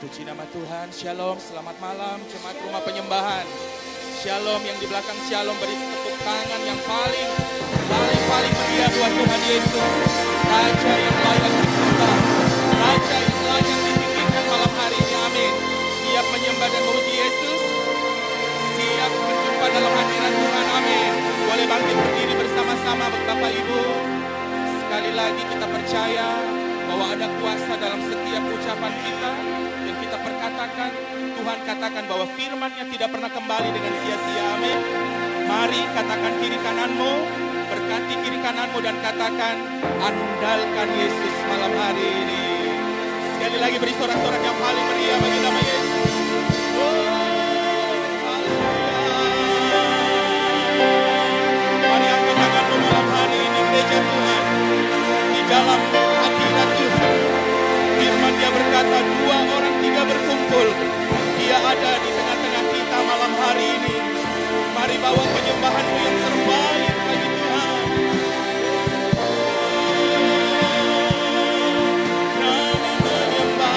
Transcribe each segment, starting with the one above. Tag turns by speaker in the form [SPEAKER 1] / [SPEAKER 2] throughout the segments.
[SPEAKER 1] Puji nama Tuhan. Shalom, selamat malam jemaat rumah penyembahan. Shalom yang di belakang Shalom, beri tepuk tangan yang paling meriah buat Tuhan Yesus. Raja yang layak disembah, Raja yang layak ditinggikan malam hari ini. Amin. Siap menyembah dan memuji Yesus. Siap berjumpa dalam hadirat Tuhan. Amin. Boleh bangkit berdiri bersama-sama Bapak Ibu. Sekali lagi kita percaya bahwa ada kuasa dalam setiap ucapan kita yang kita perkatakan. Tuhan katakan bahwa firman-Nya tidak pernah kembali dengan sia-sia. Amin. Mari katakan kiri kananmu, berkati kiri kananmu dan katakan, andalkan Yesus malam hari ini. Sekali lagi beri sorak-sorak yang paling meriah bagi nama Yesus. Mari angkat tanganmu malam hari ini, gereja Tuhan. Di dalam hadirat Tuhan, firman Dia berkata, 2 orang 3 berkumpul, Dia ada di tengah-tengah kita malam hari ini. Mari bawa penyembahanmu yang terbaik bagi Tuhan. Kami menyembah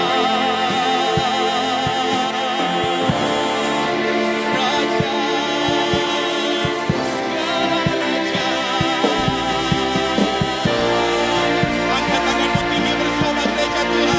[SPEAKER 1] Raja segala raja. Angkat tanganmu tinggi bersama gereja Tuhan.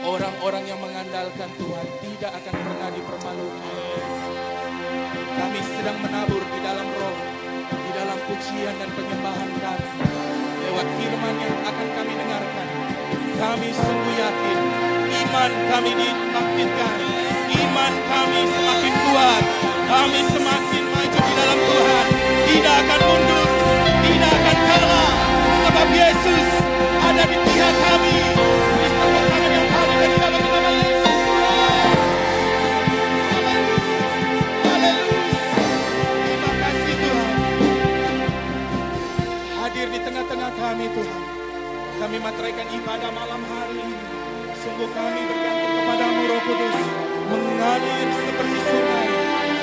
[SPEAKER 1] Orang-orang yang mengandalkan Tuhan tidak akan pernah dipermalukan. Kami sedang menabur di dalam roh, di dalam pujian dan penyembahan kami. Lewat firman yang akan kami dengarkan, kami sungguh yakin iman kami dibangkitkan, iman kami semakin kuat, kami semakin maju di dalam Tuhan. Tidak akan mundur, tidak akan kalah, sebab Yesus ada di pihak kami. Di tengah-tengah kami Tuhan, kami materaikan ibadah malam hari ini. Sungguh kami bergantung kepadamu Roh Kudus, mengalir seperti sungai,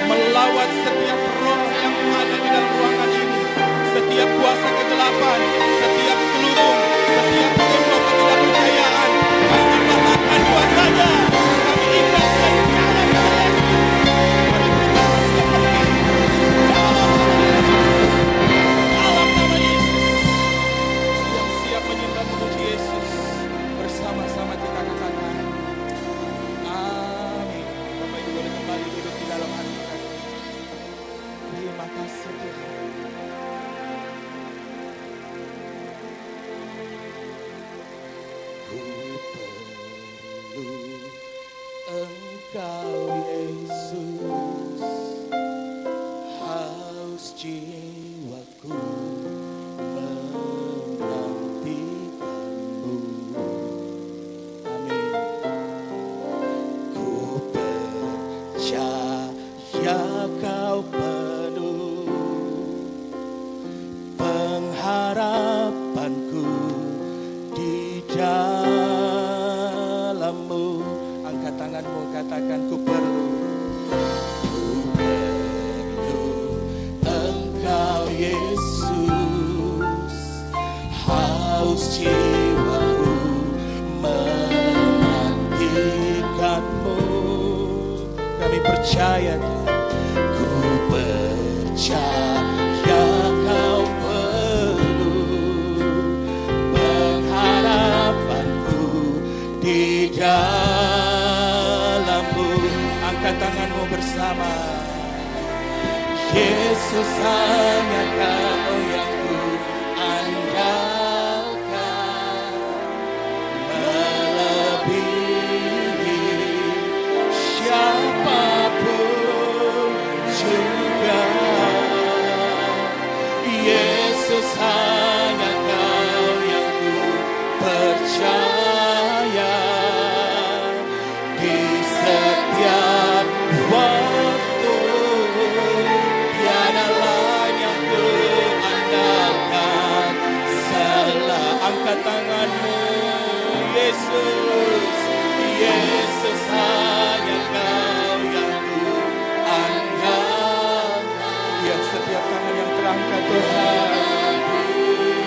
[SPEAKER 1] melawat setiap roh yang ada di dalam ruangan ini, setiap kuasa kegelapan, setiap selubung, setiap tembok ketidakpercayaan, kami patahkan kuasanya, kami ikhlaskan dalam nama Yesus. Bersama-sama kita katakan amin. Bapak Ibu boleh kembali duduk di dalam hadirat. Terima kasih Tuhan. Ku perlu Engkau Yesus, haus jiwaku Kau penuh pengharapanku di dalam-Mu. Angkat tanganmu, katakan ku perlu Engkau Yesus, haus jiwaku menantikan-Mu. kami percaya ku percaya kau penuh pengharapanku di dalam-Mu. Angkat tanganmu bersama. Yesus, hanya Kau yang ku andalkan, melebihi siapapun juga. Yesus, hanya Kau yang ku percaya di setiap waktu. Tiada lain yang ku andalkan selain. Angkat tanganmu. Yesus, Yesus, hanya Kau yang ku andalkan. Ya, setiap tangan yang terangkat Tuhan,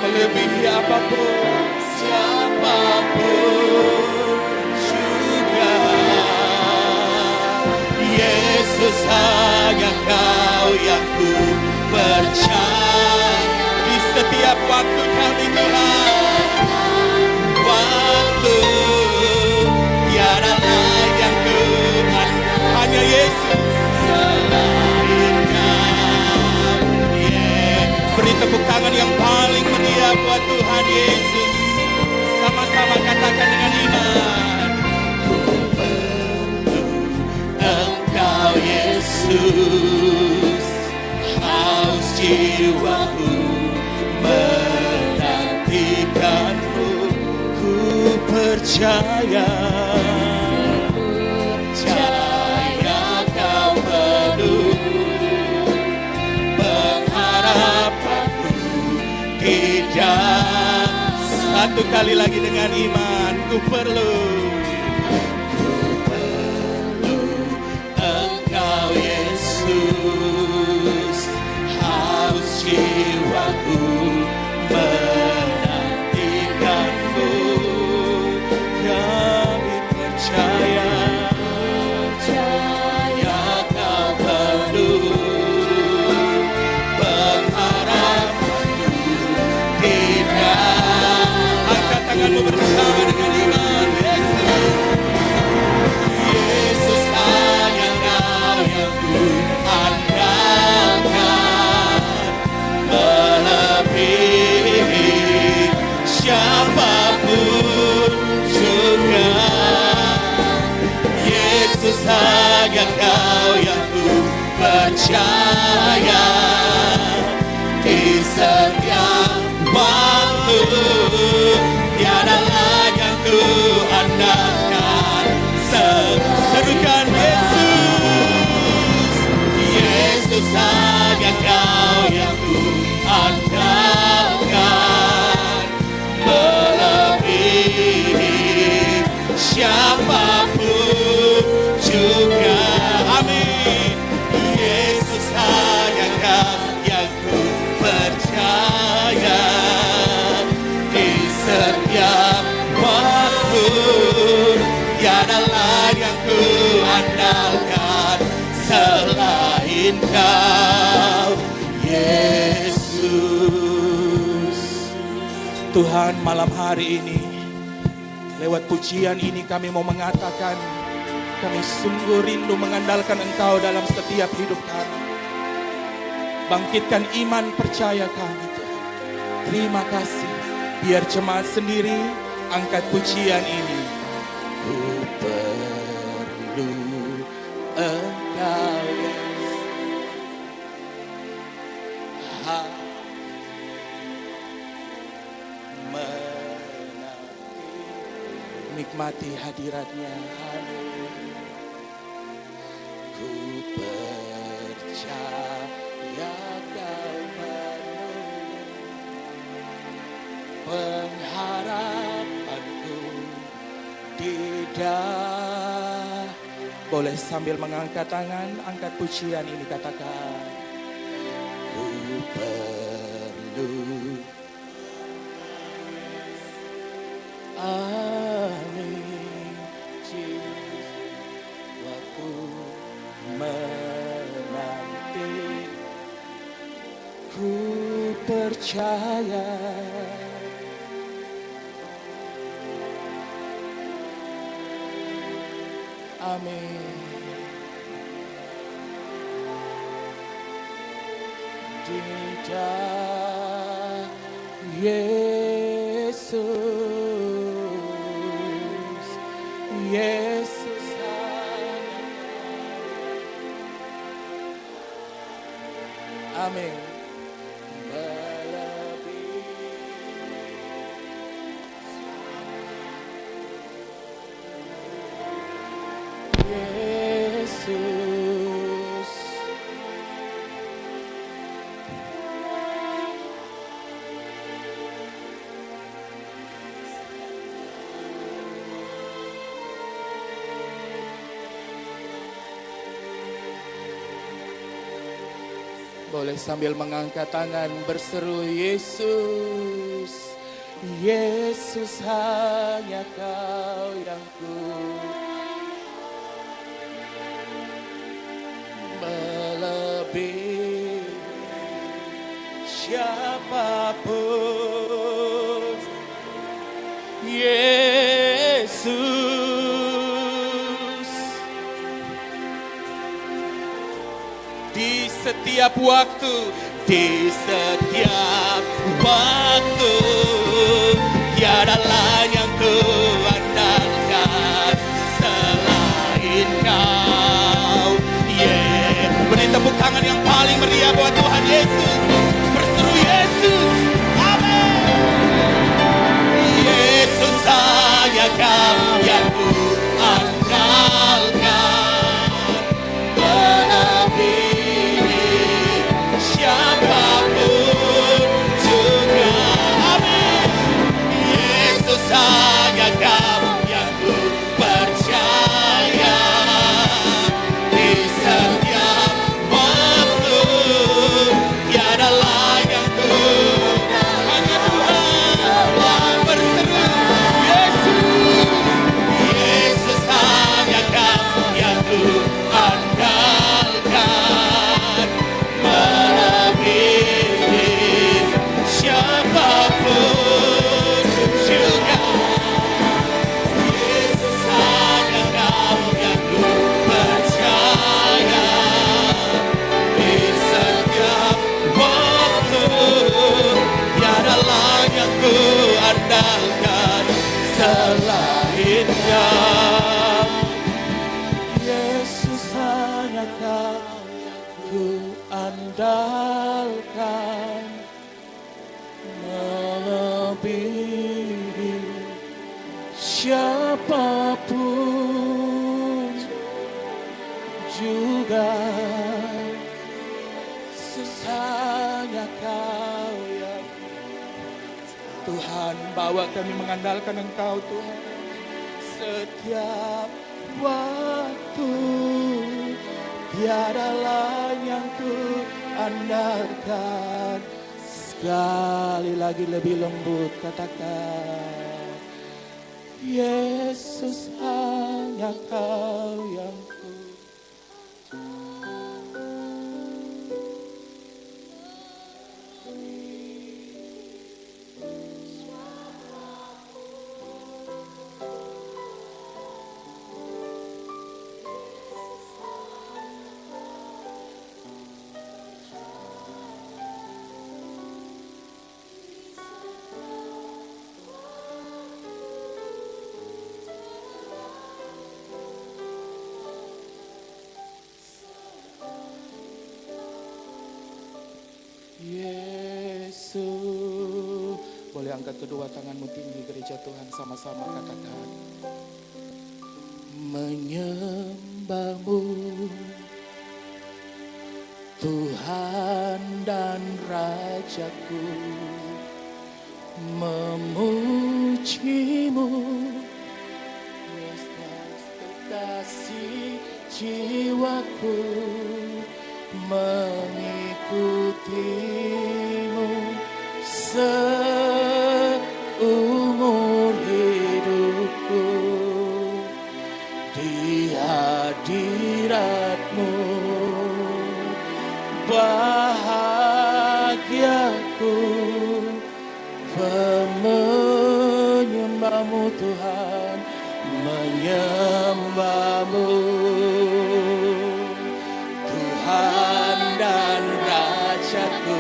[SPEAKER 1] melebihi apapun, siapapun juga. Yesus, hanya Kau yang ku percaya di setiap waktu kami Tuhan. Waktu tiada lain yang ku andalkan, hanya Yesus selain Kau. Yeah. Beri tepuk tangan yang paling meriah buat Tuhan Yesus. Sama-sama katakan dengan iman. Ku perlu Engkau Yesus, haus jiwaku menantikan-Mu. Ku percaya, percaya Kau penuh pengharapanku di dalam. Satu kali lagi dengan iman. Ku perlu Engkau Yesus, haus jiwaku menantikan-Mu. Kami percaya, percaya Kau penuh pengharapanku di dalam. Angkat tanganmu bersama dengan iman. Yesus, hanya Kau yang ku andalkan, melebihi siapapun juga. Yesus, hanya Kau yang ku percaya di setiap waktu. Tiada lain yang ku andalkan. Serukan Yesus, Yesus, hanya Kau yang ku andalkan, melebihi siapapun juga. Amin. Yesus, hanya Kau yang ku percaya di setiap waktu. Tiada lain yang ku andalkan selain Kau Yesus. Tuhan, malam hari ini lewat pujian ini kami mau mengatakan kami sungguh rindu mengandalkan Engkau dalam setiap hidup kami. Bangkitkan iman percaya kami Tuhan. Terima kasih. Biar jemaat sendiri angkat pujian ini. Ku perlu Engkau Yesus, nikmati hadiratnya. Haleluya. Ku percaya Kau penuh pengharapanku di dalam. Boleh sambil mengangkat tangan, angkat pujian ini, katakan ku perlu. Amin. Jiwaku menanti, ku percaya. Amin. Tidak Yesus, Yesus hanya Kau. Amin. Yesus, boleh sambil mengangkat tangan berseru, Yesus, Yesus hanya Kau yang ku melebihi siapapun. Yesus, di setiap waktu, tiada lain yang ku andalkan selain Kau. Beri tepuk tangan yang paling meriah buat Tuhan Yesus. Berseru Yesus. Amin. Yesus hanya Kau yang ku andalkan, melebihi siapapun juga. Amin. Yesus hanya Kau yang ku percaya. Di setiap waktu, tiada lain yang ku hanya Tuhan berseru. Yesus, Yesus hanya Kau yang ku andalkan, melebihi siapapun juga. Yesus hanya Kau yang ku percaya. Di setiap waktu, tiada lain yang ku andalkan selain Kau. Yesus hanya Kau ku andalkan, melebihi siapapun juga. Yesus hanya Kau yang Tuhan, bawa kami mengandalkan Engkau Tuhan. Setiap waktu, tiada lain yang ku andalkan. Sekali lagi lebih lembut katakan, Yesus hanya Kau yang ku. Yesus, boleh angkat kedua tanganmu tinggi gereja Tuhan, sama-sama katakan, menyembahmu Tuhan dan Rajaku, memujimu Yesus kekasih jiwaku, mengikutimu seumur hidupku. Di hadiratmu bahagiaku, menyembahmu Tuhan, menyembahmu Tuhan dan Rajaku,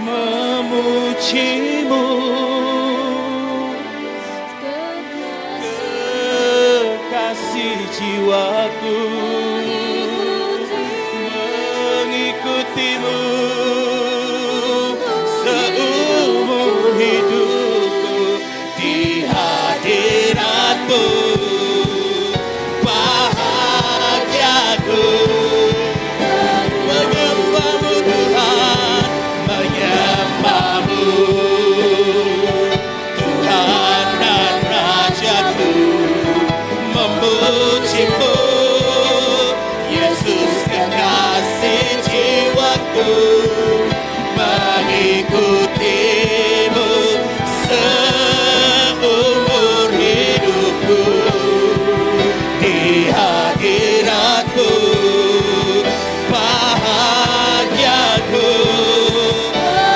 [SPEAKER 1] memujimu kekasih jiwaku, mengikutimu seumur hidupku di hadiratmu, bahagiaku menyembahmu Tuhan, menyembahmu Tuhan dan Rajaku, memujimu Yesus kekasih jiwaku, mengikutimu seumur hidupku di hadiratku, bahagiaku.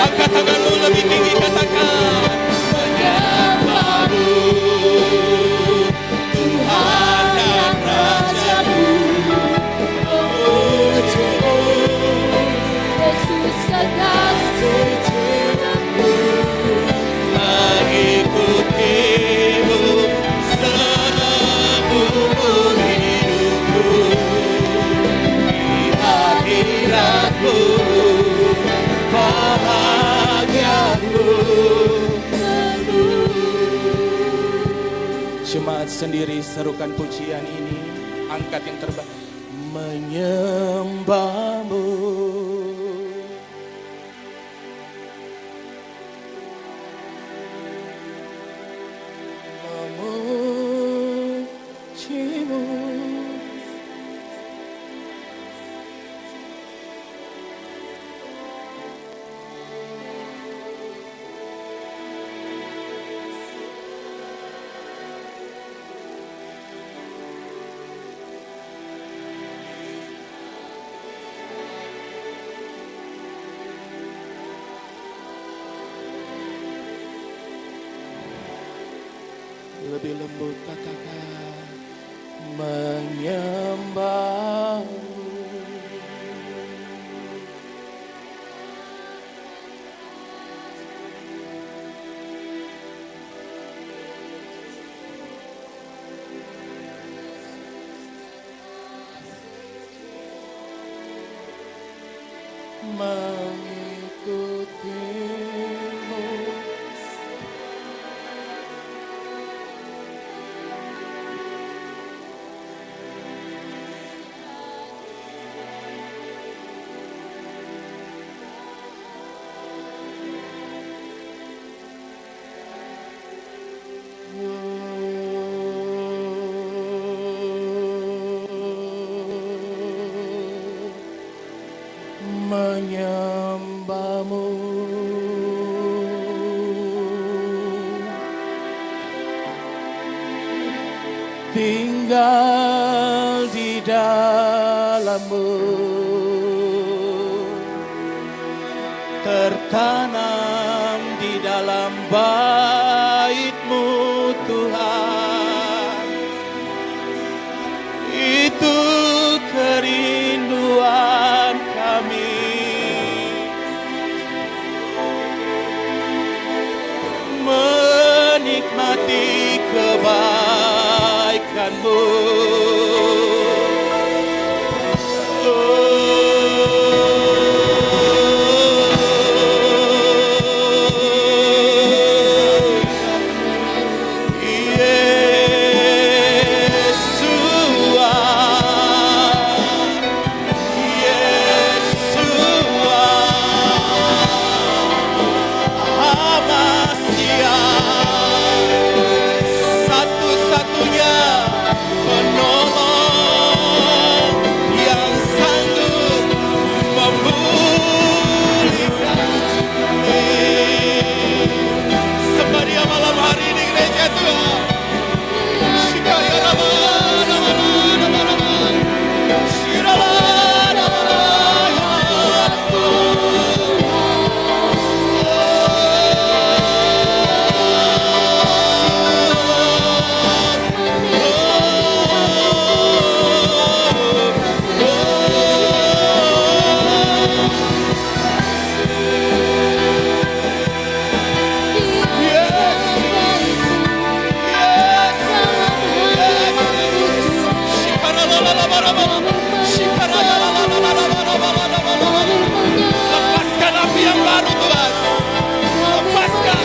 [SPEAKER 1] Angkat tanganmu lebih tinggi, katakan menyembahmu Tuhan dan Rajaku, memujimu
[SPEAKER 2] Yesus kekasih jiwaku,
[SPEAKER 1] mengikutimu seumur hidupku di hadiratmu, bahagiaku. Jemaat sendiri serukan pujian ini, angkat yang terbaik, menyembahmu. Memujimu lebih lembut, katakan menyembahmu. Mengikutimu menyembahmu tinggal di dalammu, tertanam di dalam bait-Mu Tuhan. Itu kerinduan kami, menikmati kebaikan-Mu. Lepaskan api yang baru Tuhan. Lepaskan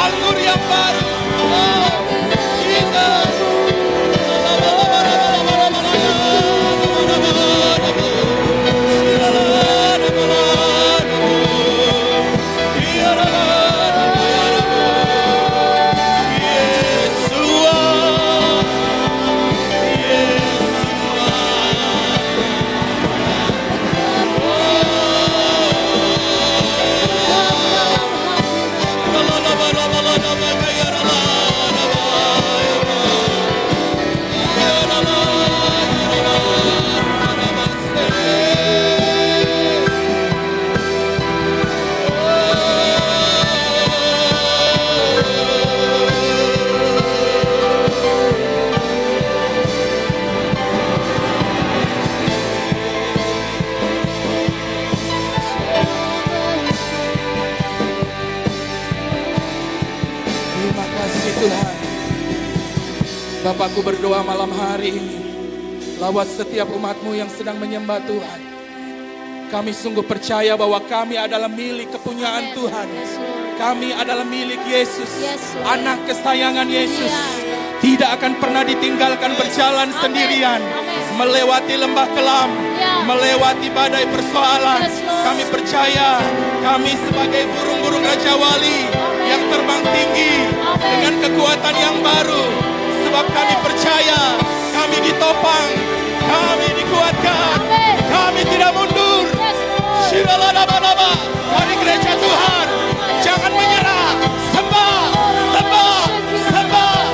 [SPEAKER 1] anggur yang baru. Oh, Jesus. Terima kasih Tuhan. Bapakku berdoa malam hari ini, lawat setiap umat-Mu yang sedang menyembah Tuhan. Kami sungguh percaya bahwa kami adalah milik kepunyaan Tuhan. Kami adalah milik Yesus, anak kesayangan Yesus. Tidak akan pernah ditinggalkan berjalan sendirian, melewati lembah kelam, melewati badai persoalan. Kami percaya kami sebagai burung-burung Raja Wali yang terbang tinggi dengan kekuatan yang baru. Sebab kami percaya kami ditopang, kami dikuatkan, kami tidak mundur. Shiraladabalaba, mari gereja Tuhan, jangan menyerah, sembah, sembah, sembah.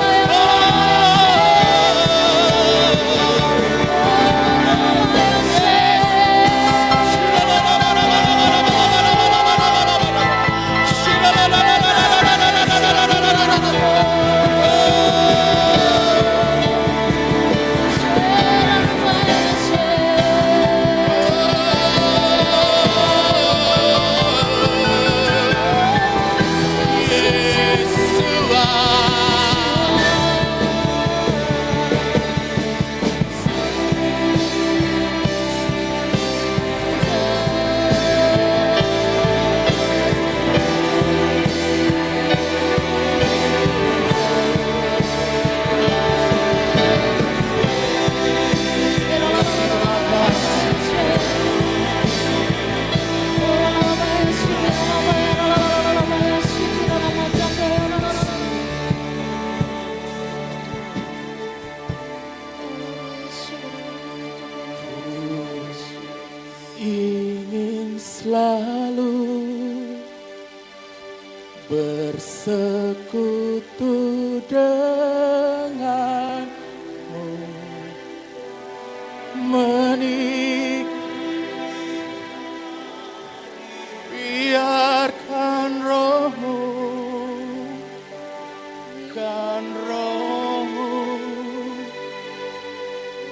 [SPEAKER 1] Ingin selalu bersekutu denganmu, biarkan rohmu,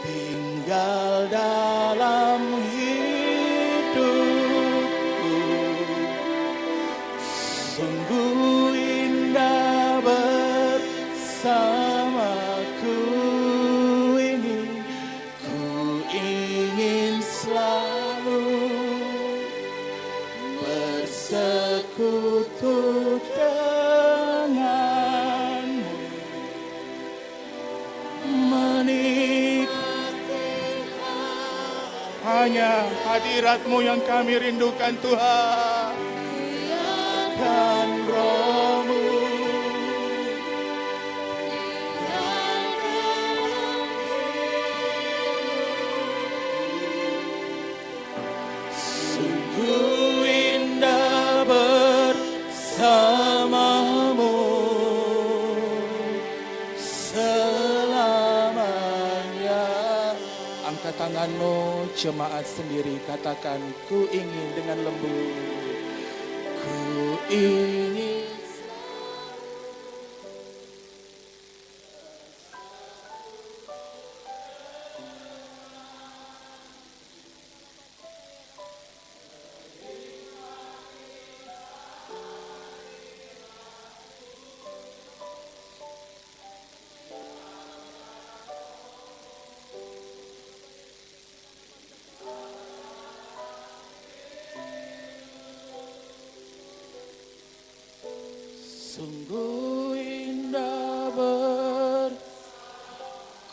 [SPEAKER 1] tinggal dalam hidupku. Sungguh indah bersamaku ini. Ku ingin selalu bersekutu denganmu, hanya hadirat-Mu yang kami rindukan Tuhan. Dan roh-Mu, sungguh indah bersamamu selamanya. Angkat tanganmu, jemaat sendiri, katakan, ku ingin dengan lembut. Ku ingin. Sungguh indah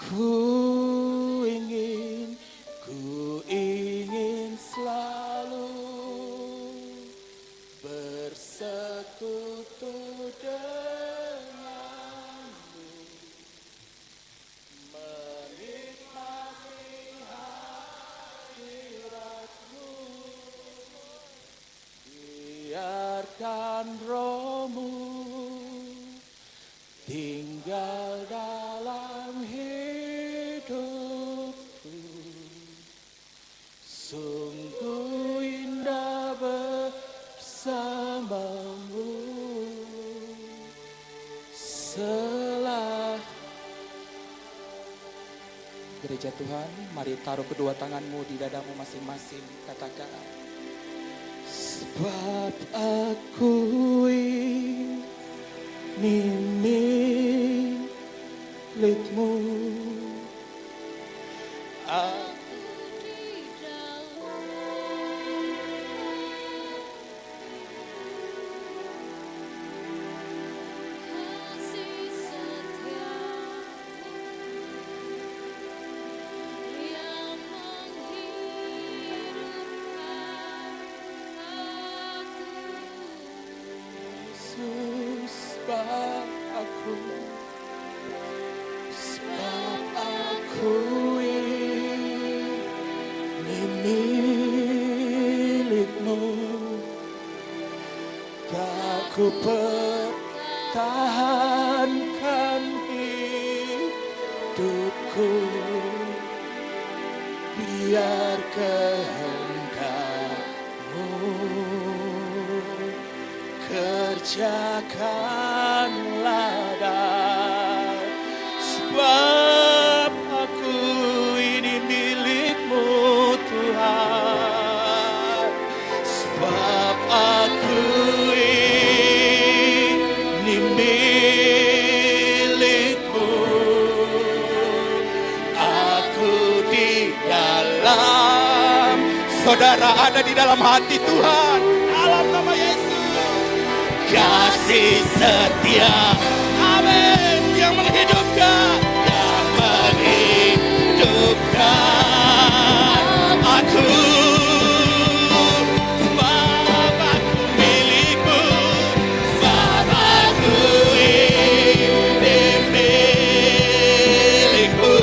[SPEAKER 1] ku ingin selalu bersekutu denganmu, menikmati hadiratmu, biarkan rohmu tinggal dalam hidupku. Sungguh indah bersamamu. Gereja Tuhan, mari taruh kedua tanganmu di dadamu masing-masing. Katakan, sebab aku ini milikmu. Sebab aku ini milikmu, aku pertahankan hidupku, biar kehendakmu kerjakanlah. Sebab aku ini milikmu Tuhan. Sebab aku ini milikmu. Aku di dalam. Saudara ada di dalam hati Tuhan. Dalam nama Yesus. Kasih setia. Amin. Yang menghidupkan. Yang menghidupkan aku. Sebab aku milikmu. Sebab aku ini milikmu.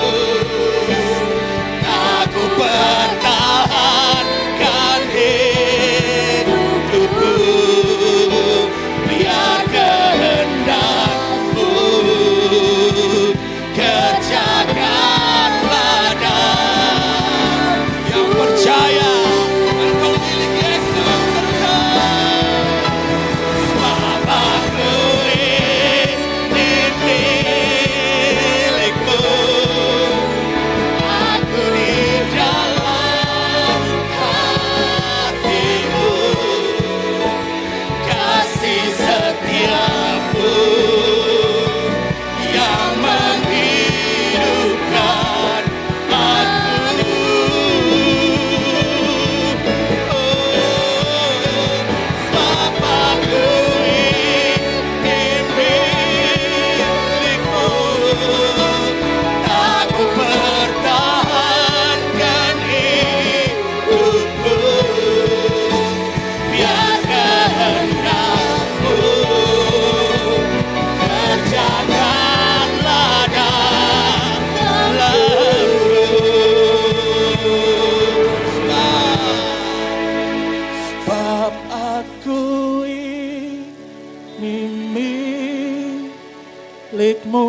[SPEAKER 1] Aku pertahankan hidupku. Biar kehendakmu kerjakanlah. Dan yang percaya engkau milik Yesus serukan. Sebab aku ini milikmu. Aku di dalam hatimu. Kasih setiamu yang menghidupkan aku. Sebab aku ini milikmu. Aku pertahankan hidupku. Biar kehendakmu kerjakanlah dalamku. Sebab aku ini milikmu.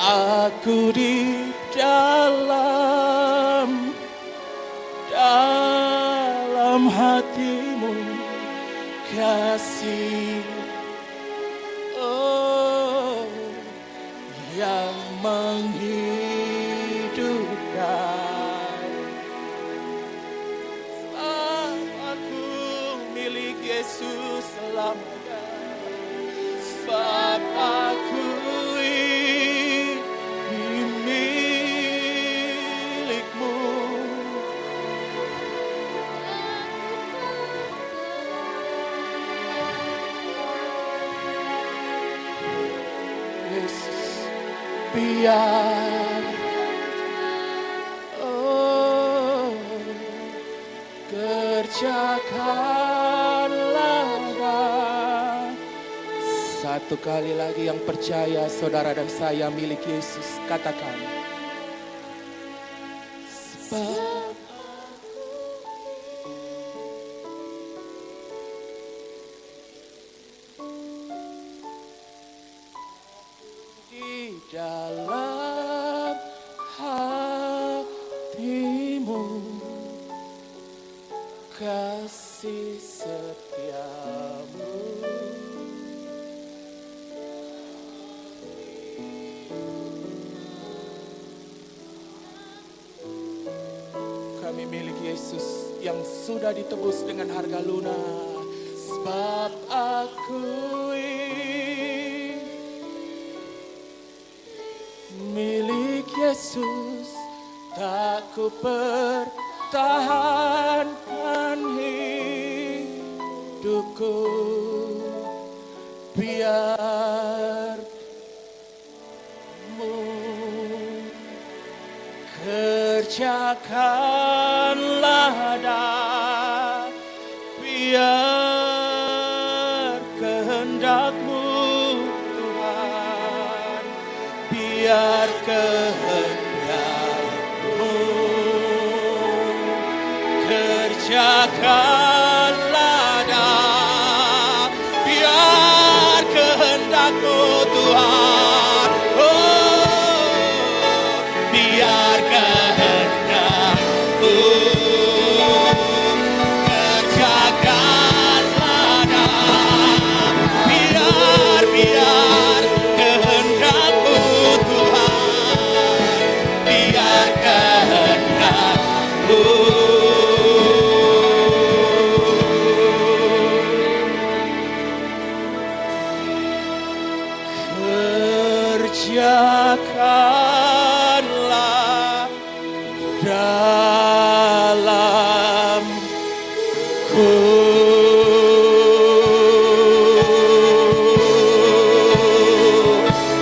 [SPEAKER 1] Aku di dalam hatimu. Kasih yang menghidupkan. Aku milik Yesus selamanya. Sebab aku ini milikmu. biar kerjakanlah. Satu kali lagi yang percaya, saudara dan saya milik Yesus, katakan. Sebab di dalam hatimu kasih setiamu kami milik Yesus yang sudah ditebus dengan harga lunas. Sebab akui milik Yesus, tak ku pertahankan hidupku, biarmu kerjakanlah dah, biar kehendakmu Tuhan, biar kehendakmu kerjakanlah dah, biar kehendakmu Tuhan, biar kehendakmu kerjakanlah dah, biar kehendakmu Tuhan, biar kehendakmu. Kerjakanlah dalamku.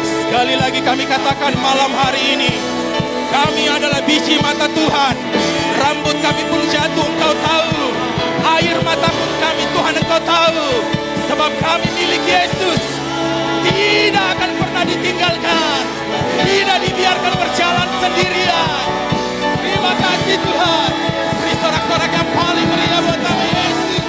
[SPEAKER 1] Sekali lagi kami katakan malam hari ini, kami adalah biji mata Tuhan. Rambut kami pun jatuh, Engkau tahu. Air mata pun kami, Tuhan, Engkau tahu. Sebab kami milik Yesus, tidak akan pernah ditinggalkan, tidak dibiarkan berjalan sendirian. Terima kasih Tuhan. Beri sorak-sorak yang paling meriah buat kami Yesus.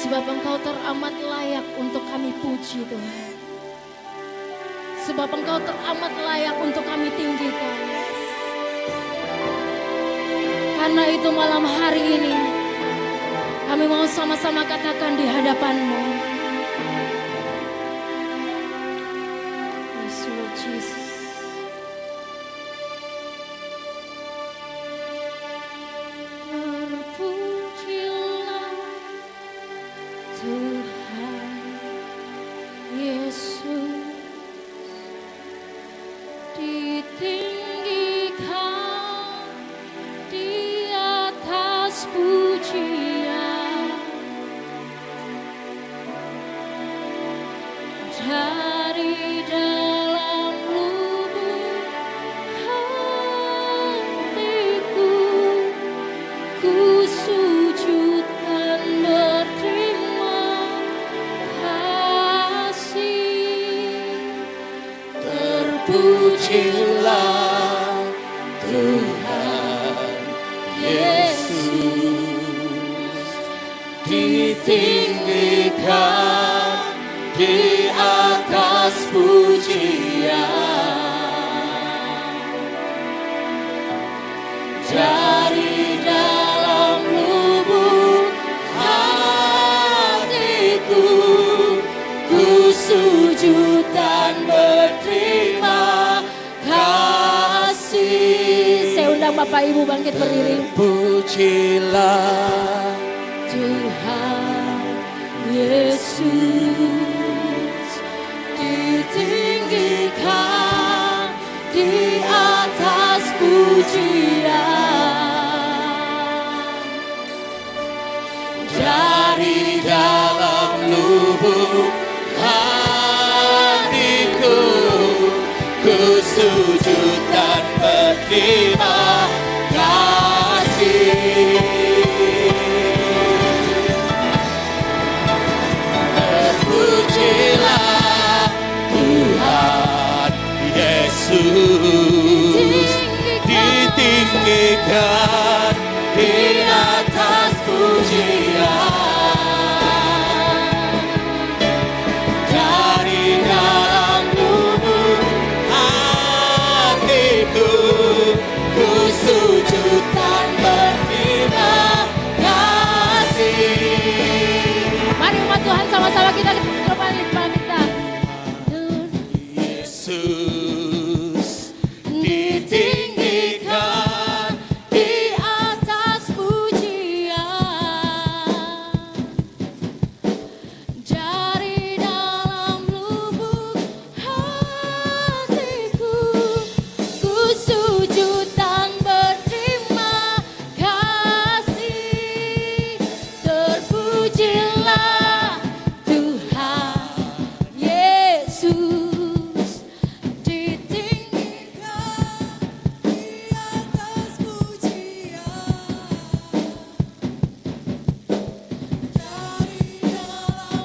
[SPEAKER 2] Sebab Engkau teramat layak untuk kami puji Tuhan. Sebab Engkau teramat layak untuk kami tinggikan. Karena itu malam hari ini kami mau sama-sama katakan di hadapan-Mu. Yes, Lord Jesus. Terpujilah Tuhan Yesus, ditinggikan di atas pujian, dari dalam
[SPEAKER 1] Terpujilah Tuhan Yesus, ditinggikan di atas pujian. Dari dalam lubuk hatiku, ku sujud dan berterima kasih.
[SPEAKER 2] Saya undang Bapak Ibu bangkit berdiri.
[SPEAKER 1] Pujilah
[SPEAKER 2] Tuhan Yesus, ditinggikan di atas pujian.
[SPEAKER 1] dari dalam lubuk hatiku, ku sujud dan berterima kasih. Terpujilah Tuhan Yesus, ditinggikan di atas pujian. Dari dalam lubuk hatiku, ku sujud dan berterima kasih.
[SPEAKER 2] Mari umat Tuhan sama-sama kita berbalik kepala kita.
[SPEAKER 1] Yesus ditinggikan
[SPEAKER 2] Di atas pujian, dari dalam lubuk hatiku, ku sujud dan berterima kasih. Terpujilah Tuhan Yesus, ditinggikan di atas pujian. Dari dalam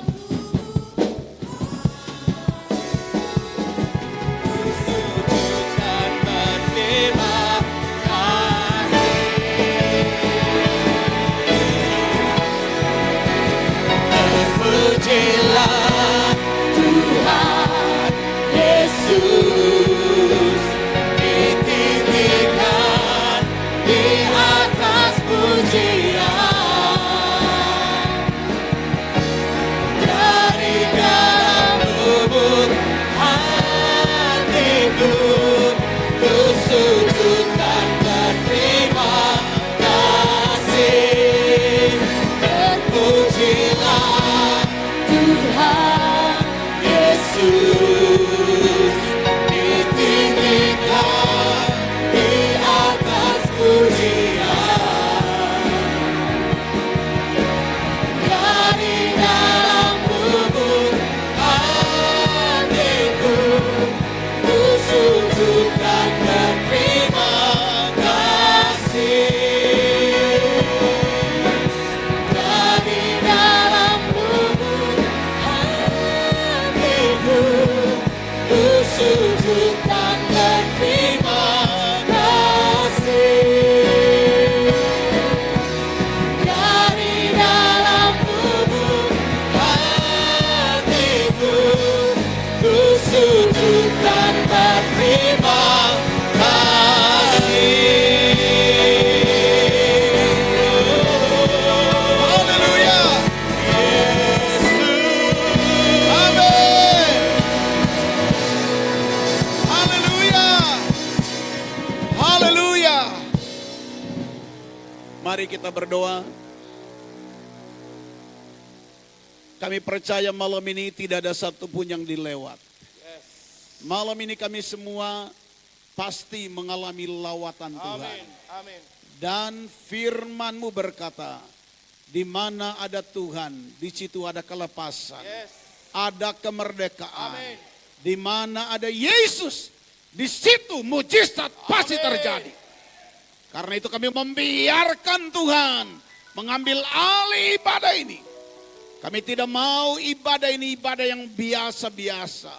[SPEAKER 1] sujud dan berterima kasih. Terpujilah Tuhan Yesus, ditinggikan di atas pujian. Dari dalam lubuk hatiku, ku sujud dan berterima kasih. Terpujilah
[SPEAKER 2] Tuhan
[SPEAKER 1] Yesus, ditinggikan di atas pujian. Dari dalam lubuk hatiku, ku sujud dan berterima kasih. Dari dalam lubuk hatiku, ku sujud dan berterima kasih. Dari dalam lubuk hatiku, ku sujud dan berterima kasih. Haleluya. Yesus. Amin. Haleluya. Haleluya. Mari kita berdoa. Kami percaya malam ini tidak ada satupun yang dilewat. Malam ini kami semua pasti mengalami lawatan Tuhan.
[SPEAKER 3] Amin.
[SPEAKER 1] Dan firman-Mu berkata, di mana ada Tuhan, di situ ada kelepasan, ada kemerdekaan.
[SPEAKER 3] Amin.
[SPEAKER 1] Di mana ada Yesus, di situ mujizat pasti terjadi. Karena itu kami membiarkan Tuhan mengambil alih ibadah ini. Kami tidak mau ibadah ini ibadah yang biasa-biasa.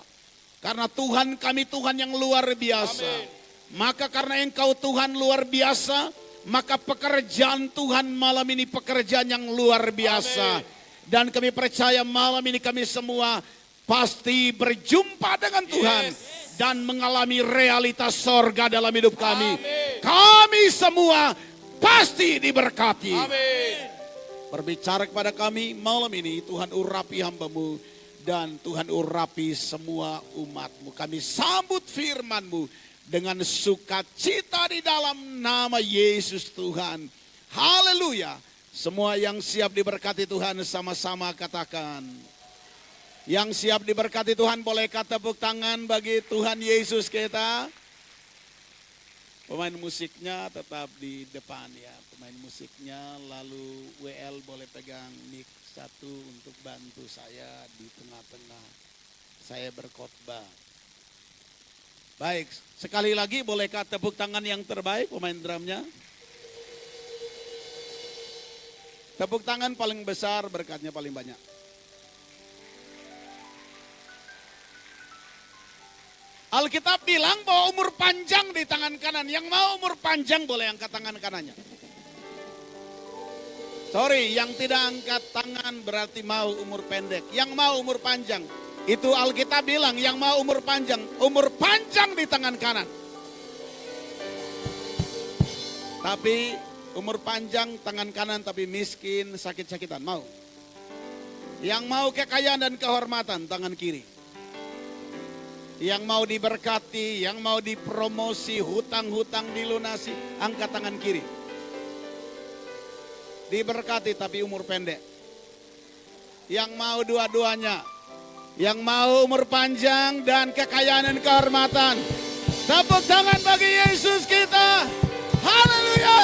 [SPEAKER 3] Karena Tuhan kami Tuhan yang luar biasa.
[SPEAKER 1] Amin.
[SPEAKER 3] Maka karena Engkau Tuhan luar biasa, maka pekerjaan Tuhan malam ini pekerjaan yang luar biasa.
[SPEAKER 1] Amin.
[SPEAKER 3] Dan kami percaya malam ini kami semua pasti berjumpa dengan Tuhan.
[SPEAKER 1] Yes.
[SPEAKER 3] Dan mengalami realitas sorga dalam hidup kami.
[SPEAKER 1] Amin.
[SPEAKER 3] Kami semua pasti diberkati.
[SPEAKER 1] Amin.
[SPEAKER 3] Berbicara kepada kami malam ini, Tuhan urapi hamba-Mu dan Tuhan urapi semua umat-Mu. Kami sambut firman-Mu dengan sukacita di dalam nama Yesus Tuhan. Haleluya. Semua yang siap diberkati Tuhan sama-sama katakan. Yang siap diberkati Tuhan boleh tepuk tangan bagi Tuhan Yesus kita. Pemain musiknya tetap di depan ya. Pemain musiknya lalu WL boleh pegang mic satu untuk bantu saya di tengah-tengah saya berkhotbah. Baik, sekali lagi bolehkah tepuk tangan yang terbaik pemain drumnya? Tepuk tangan paling besar, berkatnya paling banyak. Alkitab bilang bahwa umur panjang di tangan kanan. Yang mau umur panjang boleh angkat tangan kanannya. Sorry, yang tidak angkat tangan berarti mau umur pendek. Yang mau umur panjang. Itu Alkitab bilang yang mau umur panjang. Umur panjang di tangan kanan. Tapi umur panjang tangan kanan tapi miskin, sakit-sakitan. Mau. Yang mau kekayaan dan kehormatan tangan kiri. Yang mau diberkati, yang mau dipromosi, hutang-hutang dilunasi, angkat tangan kiri. Diberkati tapi umur pendek. Yang mau dua-duanya. Yang mau umur panjang dan kekayaan dan kehormatan. Tepuk tangan bagi Yesus kita. Haleluya.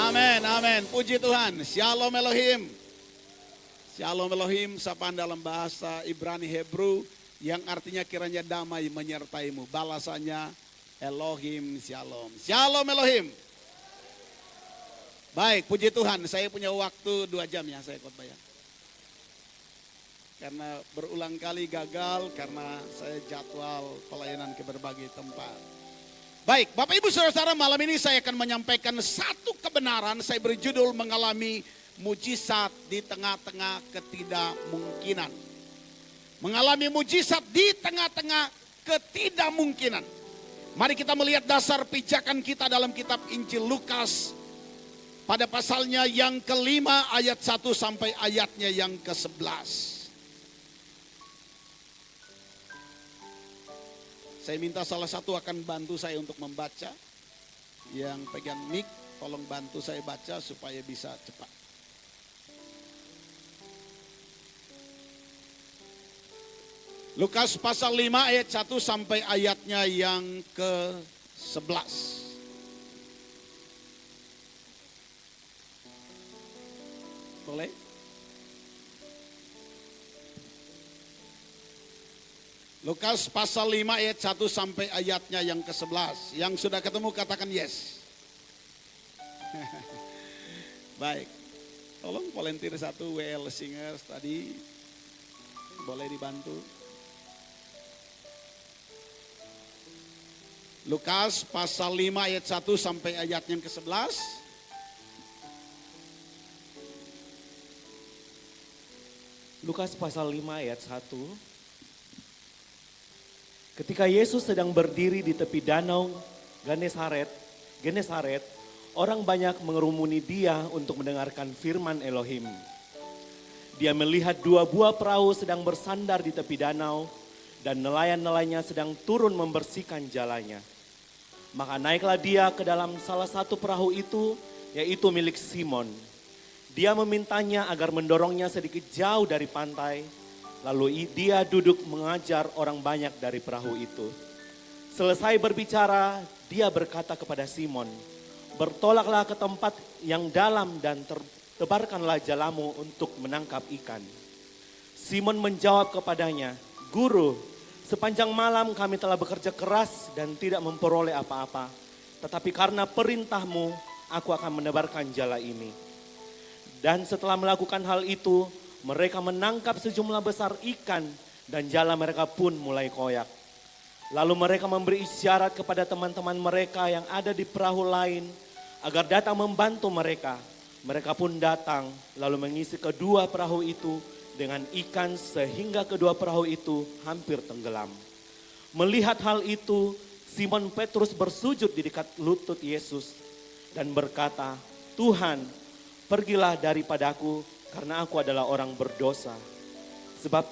[SPEAKER 3] Amin, amin. Puji Tuhan. Shalom Elohim. Shalom Elohim, sapaan dalam bahasa Ibrani Hebrew yang artinya kiranya damai menyertaimu. Balasannya Elohim Shalom. Shalom Elohim. Baik, puji Tuhan. Saya punya waktu 2 jam ya saya khotbah ya. Karena berulang kali gagal karena saya jadwal pelayanan ke berbagai tempat. Baik, Bapak Ibu Saudara-saudara, malam ini saya akan menyampaikan satu kebenaran. Saya berjudul mengalami mujizat di tengah-tengah ketidakmungkinan. Mengalami mujizat di tengah-tengah ketidakmungkinan. Mari kita melihat dasar pijakan kita dalam kitab Injil Lukas. Pada pasalnya yang kelima ayat 1 sampai ayatnya yang ke-11. Saya minta salah satu akan bantu saya untuk membaca. Yang pegang mic, tolong bantu saya baca supaya bisa cepat. Lukas pasal 5 ayat 1 sampai ayatnya yang ke-11. Boleh? Lukas pasal 5 ayat 1 sampai ayatnya yang ke-11. Yang sudah ketemu katakan yes. Baik. Tolong volunteer satu WL Singers tadi. Boleh dibantu. Lukas pasal 5 ayat 1 sampai ayat yang ke-11.
[SPEAKER 4] Lukas pasal 5 ayat 1. Ketika Yesus sedang berdiri di tepi danau Genesaret, orang banyak mengerumuni dia untuk mendengarkan firman Elohim. Dia melihat 2 buah perahu sedang bersandar di tepi danau dan nelayan-nelayannya sedang turun membersihkan jalannya. Maka naiklah dia ke dalam salah satu perahu itu, yaitu milik Simon. Dia memintanya agar mendorongnya sedikit jauh dari pantai, lalu dia duduk mengajar orang banyak dari perahu itu. Selesai berbicara, dia berkata kepada Simon, "Bertolaklah ke tempat yang dalam dan tebarkanlah jalamu untuk menangkap ikan." Simon menjawab kepadanya, "Guru, sepanjang malam kami telah bekerja keras dan tidak memperoleh apa-apa. Tetapi karena perintahmu, aku akan menebarkan jala ini." Dan setelah melakukan hal itu, mereka menangkap sejumlah besar ikan dan jala mereka pun mulai koyak. Lalu mereka memberi isyarat kepada teman-teman mereka yang ada di perahu lain agar datang membantu mereka. Mereka pun datang lalu mengisi kedua perahu itu dengan ikan sehingga kedua perahu itu hampir tenggelam. Melihat hal itu, Simon Petrus bersujud di dekat lutut Yesus dan berkata, "Tuhan, pergilah daripadaku karena aku adalah orang berdosa." Sebab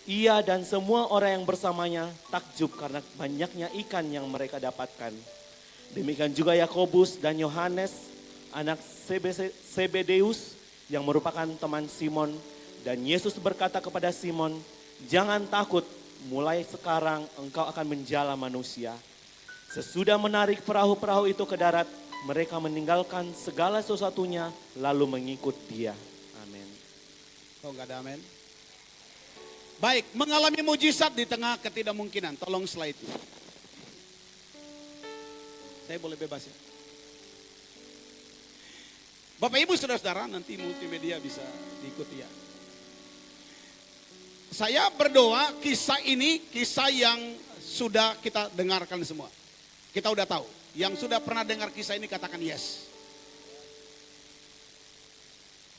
[SPEAKER 4] ia dan semua orang yang bersamanya takjub karena banyaknya ikan yang mereka dapatkan. Demikian juga Yakobus dan Yohanes, anak Zebedeus yang merupakan teman Simon. Dan Yesus berkata kepada Simon, "Jangan takut, mulai sekarang engkau akan menjala manusia." Sesudah menarik perahu-perahu itu ke darat, mereka meninggalkan segala sesuatunya lalu mengikut Dia. Amin.
[SPEAKER 3] Kok nggak ada amin? Baik, mengalami mujizat di tengah ketidakmungkinan. Tolong slide itu. Saya boleh bebas ya. Bapak Ibu Saudara-saudara, nanti multimedia bisa diikuti ya. Saya berdoa kisah ini kisah yang sudah kita dengarkan semua. Kita udah tahu. Yang sudah pernah dengar kisah ini katakan yes.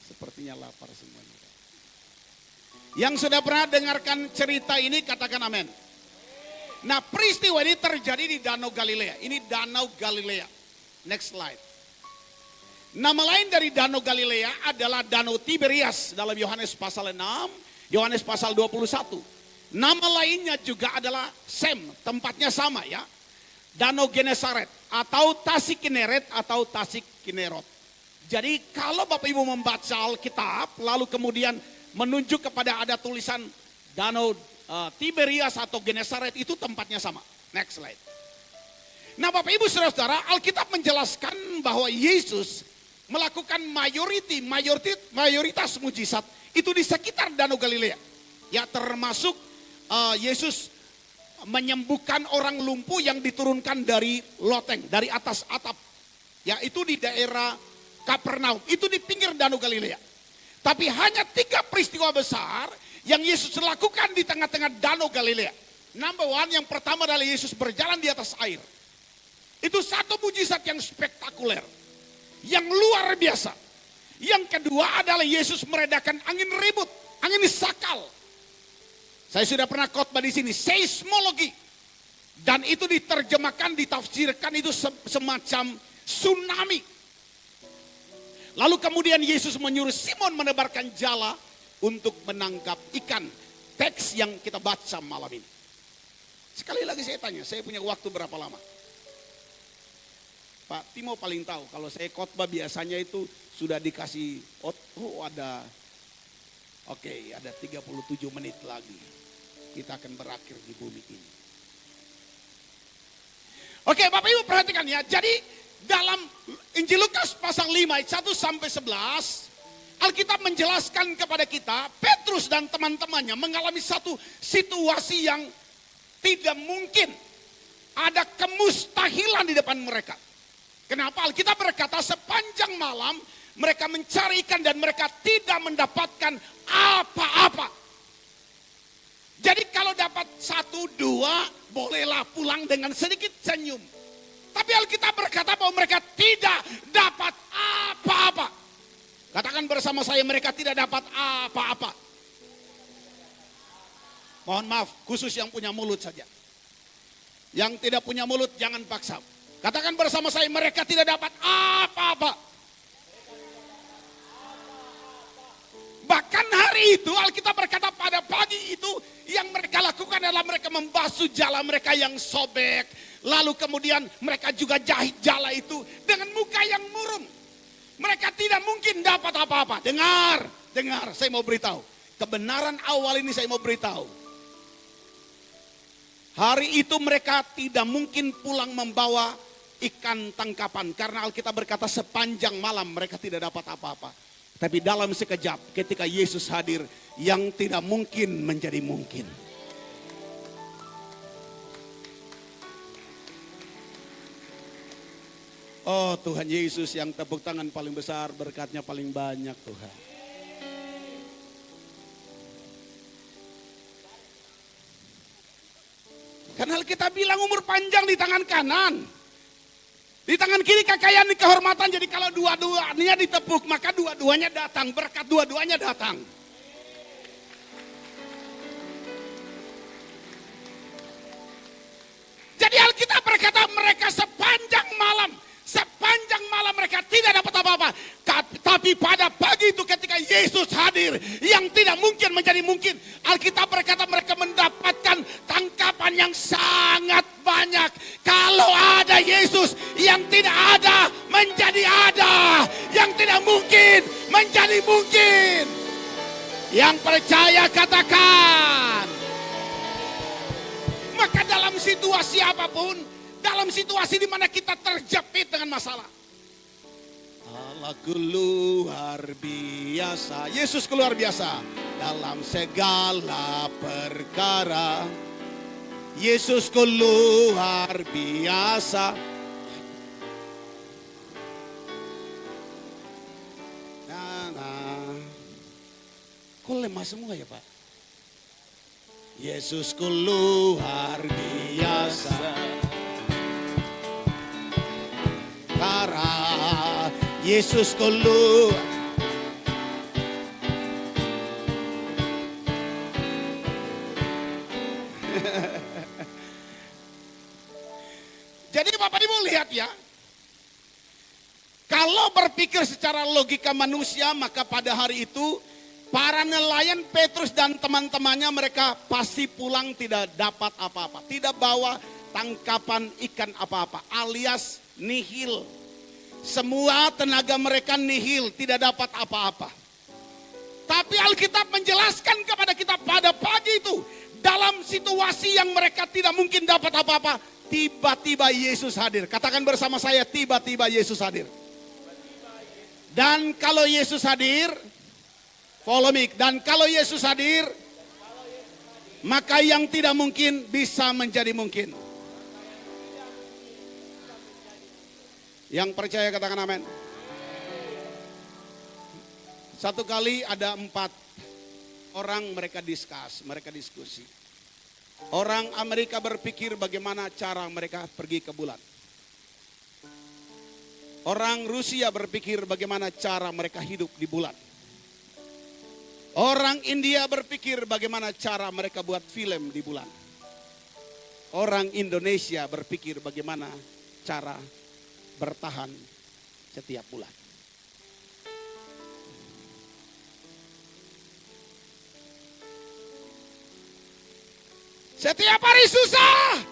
[SPEAKER 3] Sepertinya lapar semuanya. Yang sudah pernah dengarkan cerita ini katakan amin. Nah, peristiwa ini terjadi di Danau Galilea. Ini Danau Galilea. Next slide. Nama lain dari Danau Galilea adalah Danau Tiberias dalam Yohanes pasal 6, Yohanes pasal 21. Nama lainnya juga adalah Sem, tempatnya sama ya. Danau Genesaret atau Tasik Kineret atau Tasik Kinerot. Jadi kalau Bapak Ibu membaca Alkitab lalu kemudian menunjuk kepada ada tulisan Danau Tiberias atau Genesaret, itu tempatnya sama. Next slide. Nah Bapak Ibu Saudara-saudara, Alkitab menjelaskan bahwa Yesus melakukan mayoritas mujizat itu di sekitar Danau Galilea. Ya, termasuk Yesus menyembuhkan orang lumpuh yang diturunkan dari loteng, dari atas atap. Ya, itu di daerah Kapernaum, itu di pinggir Danau Galilea. Tapi hanya 3 peristiwa besar yang Yesus lakukan di tengah-tengah Danau Galilea. Number one, yang pertama adalah Yesus berjalan di atas air. Itu satu mujizat yang spektakuler, yang luar biasa. Yang kedua adalah Yesus meredakan angin ribut, angin sakal. Saya sudah pernah khotbah di sini, seismologi. Dan itu diterjemahkan, ditafsirkan itu semacam tsunami. Lalu kemudian Yesus menyuruh Simon menebarkan jala untuk menangkap ikan. Teks yang kita baca malam ini. Sekali lagi saya tanya, saya punya waktu berapa lama? Pak Timo paling tahu, kalau saya khotbah biasanya itu sudah dikasih, ada 37 menit lagi. Kita akan berakhir di bumi ini. Oke, Bapak Ibu perhatikan ya. Jadi dalam Injil Lukas pasal 5 ayat 1 sampai 11, Alkitab menjelaskan kepada kita, Petrus dan teman-temannya mengalami satu situasi yang tidak mungkin. Ada kemustahilan di depan mereka. Kenapa? Alkitab berkata sepanjang malam mereka mencari ikan dan mereka tidak mendapatkan apa-apa. Jadi kalau dapat 1, 2, bolehlah pulang dengan sedikit senyum. Tapi Alkitab berkata bahwa mereka tidak dapat apa-apa. Katakan bersama saya, mereka tidak dapat apa-apa. Mohon maaf, khusus yang punya mulut saja. Yang tidak punya mulut jangan paksa. Katakan bersama saya, mereka tidak dapat apa-apa. Bahkan hari itu Alkitab berkata pada pagi itu yang mereka lakukan adalah mereka membasuh jala mereka yang sobek. Lalu kemudian mereka juga jahit jala itu dengan muka yang murung. Mereka tidak mungkin dapat apa-apa. Dengar, saya mau beritahu. Kebenaran awal ini saya mau beritahu. Hari itu mereka tidak mungkin pulang membawa ikan tangkapan. Karena Alkitab berkata sepanjang malam mereka tidak dapat apa-apa. Tapi dalam sekejap ketika Yesus hadir, yang tidak mungkin menjadi mungkin. Oh Tuhan Yesus yang tepuk tangan paling besar, berkatnya paling banyak Tuhan. Karena kita bilang umur panjang di tangan kanan. Di tangan kiri kekayaan, kehormatan. Jadi kalau dua-duanya ditepuk, maka dua-duanya datang. Berkat dua-duanya datang. Jadi Alkitab berkata mereka sepanjang malam mereka tidak dapat apa-apa. Tapi pada pagi itu ketika Yesus hadir, yang tidak mungkin menjadi mungkin. Alkitab berkata mereka mendapatkan tangkapan yang sangat banyak. Kalau ada Yesus, yang tidak ada menjadi ada. Yang tidak mungkin menjadi mungkin. Yang percaya katakan. Maka dalam situasi apapun, dalam situasi di mana kita terjepit dengan masalah, Allahku luar biasa, Yesusku luar biasa dalam segala perkara. Yesusku luar biasa. Kok lemah semua ya Pak? Yesusku luar biasa. Para Yesusku luar. Jadi Bapak Ibu lihat ya. Kalau berpikir secara logika manusia, maka pada hari itu para nelayan Petrus dan teman-temannya mereka pasti pulang tidak dapat apa-apa. Tidak bawa tangkapan ikan apa-apa, alias nihil. Semua tenaga mereka nihil, tidak dapat apa-apa. Tapi Alkitab menjelaskan kepada kita pada pagi itu, dalam situasi yang mereka tidak mungkin dapat apa-apa, tiba-tiba Yesus hadir. Katakan bersama saya, tiba-tiba Yesus hadir. Dan kalau Yesus hadir, follow me. Dan kalau Yesus hadir, maka yang tidak mungkin bisa menjadi mungkin. Yang percaya katakan amin. Satu kali ada 4 orang mereka diskusi. Orang Amerika berpikir bagaimana cara mereka pergi ke bulan. Orang Rusia berpikir bagaimana cara mereka hidup di bulan. Orang India berpikir bagaimana cara mereka buat film di bulan. Orang Indonesia berpikir bagaimana cara bertahan setiap bulan. Setiap hari susah.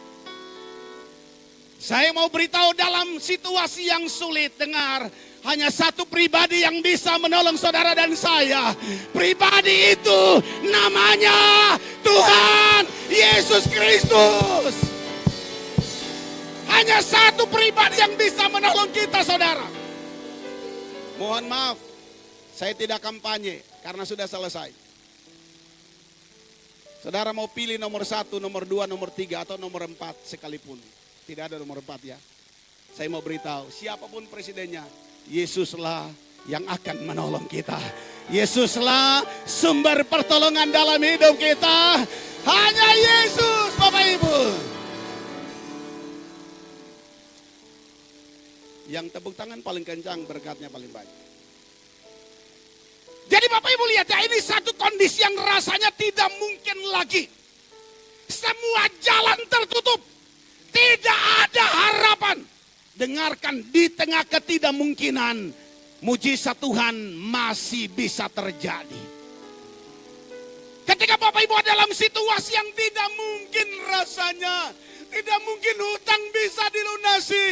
[SPEAKER 3] Saya mau beritahu dalam situasi yang sulit, dengar. Hanya satu pribadi yang bisa menolong saudara dan saya. Pribadi itu namanya Tuhan Yesus Kristus. Hanya satu pribadi yang bisa menolong kita saudara. Mohon maaf, saya tidak kampanye karena sudah selesai. Saudara mau pilih nomor 1, nomor 2, nomor 3 atau nomor 4 sekalipun. Tidak ada nomor 4 ya. Saya mau beritahu, siapapun presidennya, Yesuslah yang akan menolong kita. Yesuslah sumber pertolongan dalam hidup kita. Hanya Yesus, Bapak Ibu. Yang tepuk tangan paling kencang, berkatnya paling banyak. Jadi Bapak Ibu lihat ya, ini satu kondisi yang rasanya tidak mungkin lagi. Semua jalan tertutup. Tidak ada harapan. Dengarkan, di tengah ketidakmungkinan, mujizat Tuhan masih bisa terjadi. Ketika Bapak Ibu ada dalam situasi yang tidak mungkin rasanya, tidak mungkin hutang bisa dilunasi,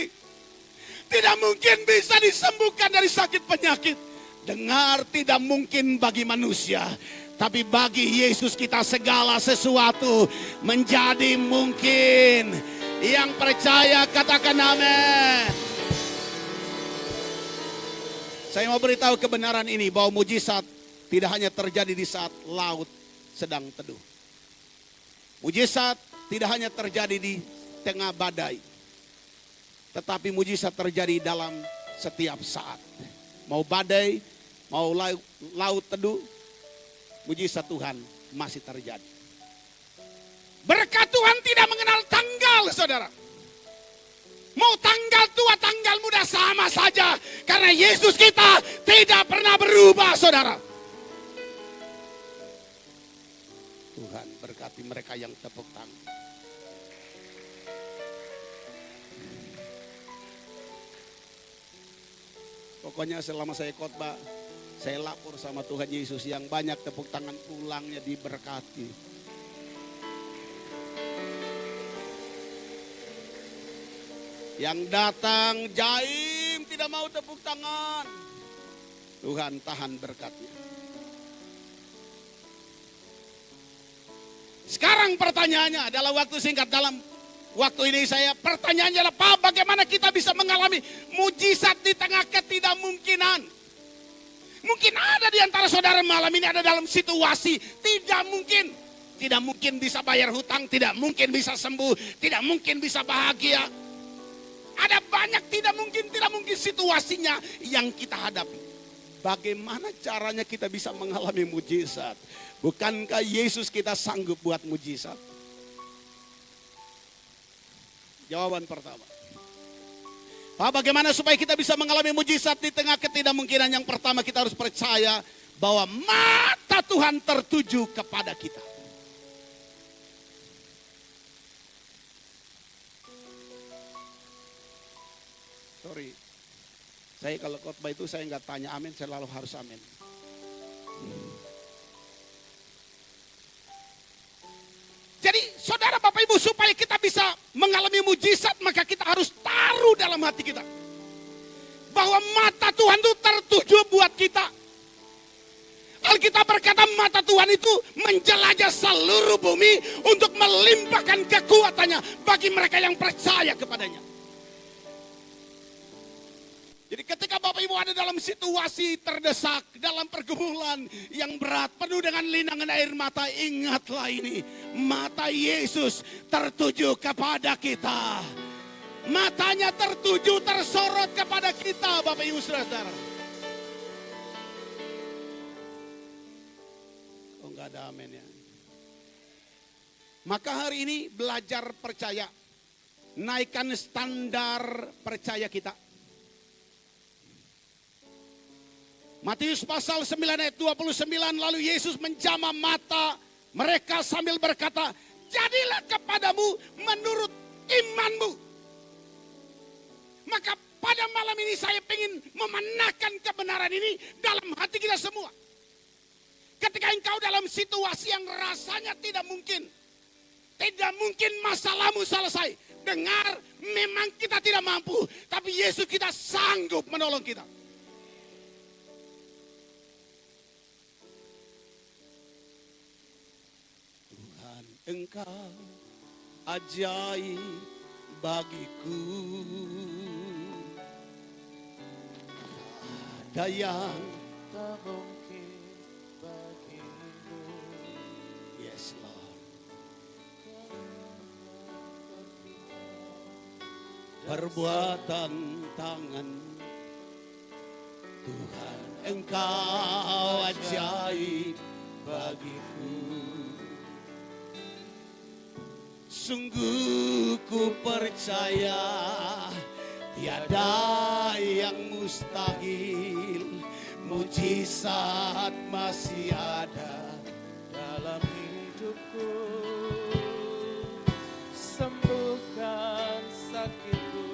[SPEAKER 3] tidak mungkin bisa disembuhkan dari sakit penyakit. Dengar, tidak mungkin bagi manusia, tapi bagi Yesus kita segala sesuatu menjadi mungkin. Yang percaya katakan amin. Saya mau beritahu kebenaran ini, bahwa mujizat tidak hanya terjadi di saat laut sedang teduh. Mujizat tidak hanya terjadi di tengah badai, tetapi mujizat terjadi dalam setiap saat. Mau badai, mau laut teduh, mujizat Tuhan masih terjadi. Berkat Tuhan tidak mengenal tanggal saudara. Mau tanggal tua, tanggal muda sama saja. Karena Yesus kita tidak pernah berubah, saudara. Tuhan berkati mereka yang tepuk tangan. Pokoknya selama saya khotbah, saya lapor sama Tuhan Yesus yang banyak tepuk tangan pulangnya diberkati. Yang datang jaim tidak mau tepuk tangan. Tuhan tahan berkatnya. Sekarang pertanyaannya adalah waktu singkat dalam waktu ini pertanyaannya adalah Pak, bagaimana kita bisa mengalami mujizat di tengah ketidakmungkinan? Mungkin ada di antara saudara malam ini ada dalam situasi tidak mungkin. Tidak mungkin bisa bayar hutang, tidak mungkin bisa sembuh, tidak mungkin bisa bahagia. Ada banyak tidak mungkin situasinya yang kita hadapi. Bagaimana caranya kita bisa mengalami mujizat? Bukankah Yesus kita sanggup buat mujizat? Jawaban pertama. Pak, bagaimana supaya kita bisa mengalami mujizat di tengah ketidakmungkinan? Yang pertama kita harus percaya bahwa mata Tuhan tertuju kepada kita. Sorry, saya kalau khotbah itu saya nggak tanya amin, saya selalu harus amin. Jadi saudara Bapak Ibu, supaya kita bisa mengalami mujizat, maka kita harus taruh dalam hati kita bahwa mata Tuhan itu tertuju buat kita. Alkitab berkata mata Tuhan itu menjelajah seluruh bumi untuk melimpahkan kekuatannya bagi mereka yang percaya kepadanya. Jadi ketika Bapak Ibu ada dalam situasi terdesak, dalam pergumulan yang berat, penuh dengan linangan air mata, ingatlah ini, mata Yesus tertuju kepada kita. Matanya tertuju, tersorot kepada kita, Bapak Ibu Saudara. Oh, enggak ada amin ya. Maka hari ini belajar percaya, naikkan standar percaya kita. Matius pasal 9 ayat 29, lalu Yesus menjamah mata mereka sambil berkata, jadilah kepadamu menurut imanmu. Maka pada malam ini saya ingin memenangkan kebenaran ini dalam hati kita semua. Ketika engkau dalam situasi yang rasanya tidak mungkin masalahmu selesai. Dengar, memang kita tidak mampu, tapi Yesus kita sanggup menolong kita. Engkau ajaib bagiku, ada yang tak mungkin bagimu. Yes Lord. Perbuatan tangan Tuhan, Engkau ajaib bagiku. Sungguh ku percaya tiada yang mustahil, mujizat masih ada dalam hidupku. Sembuhkan sakitku,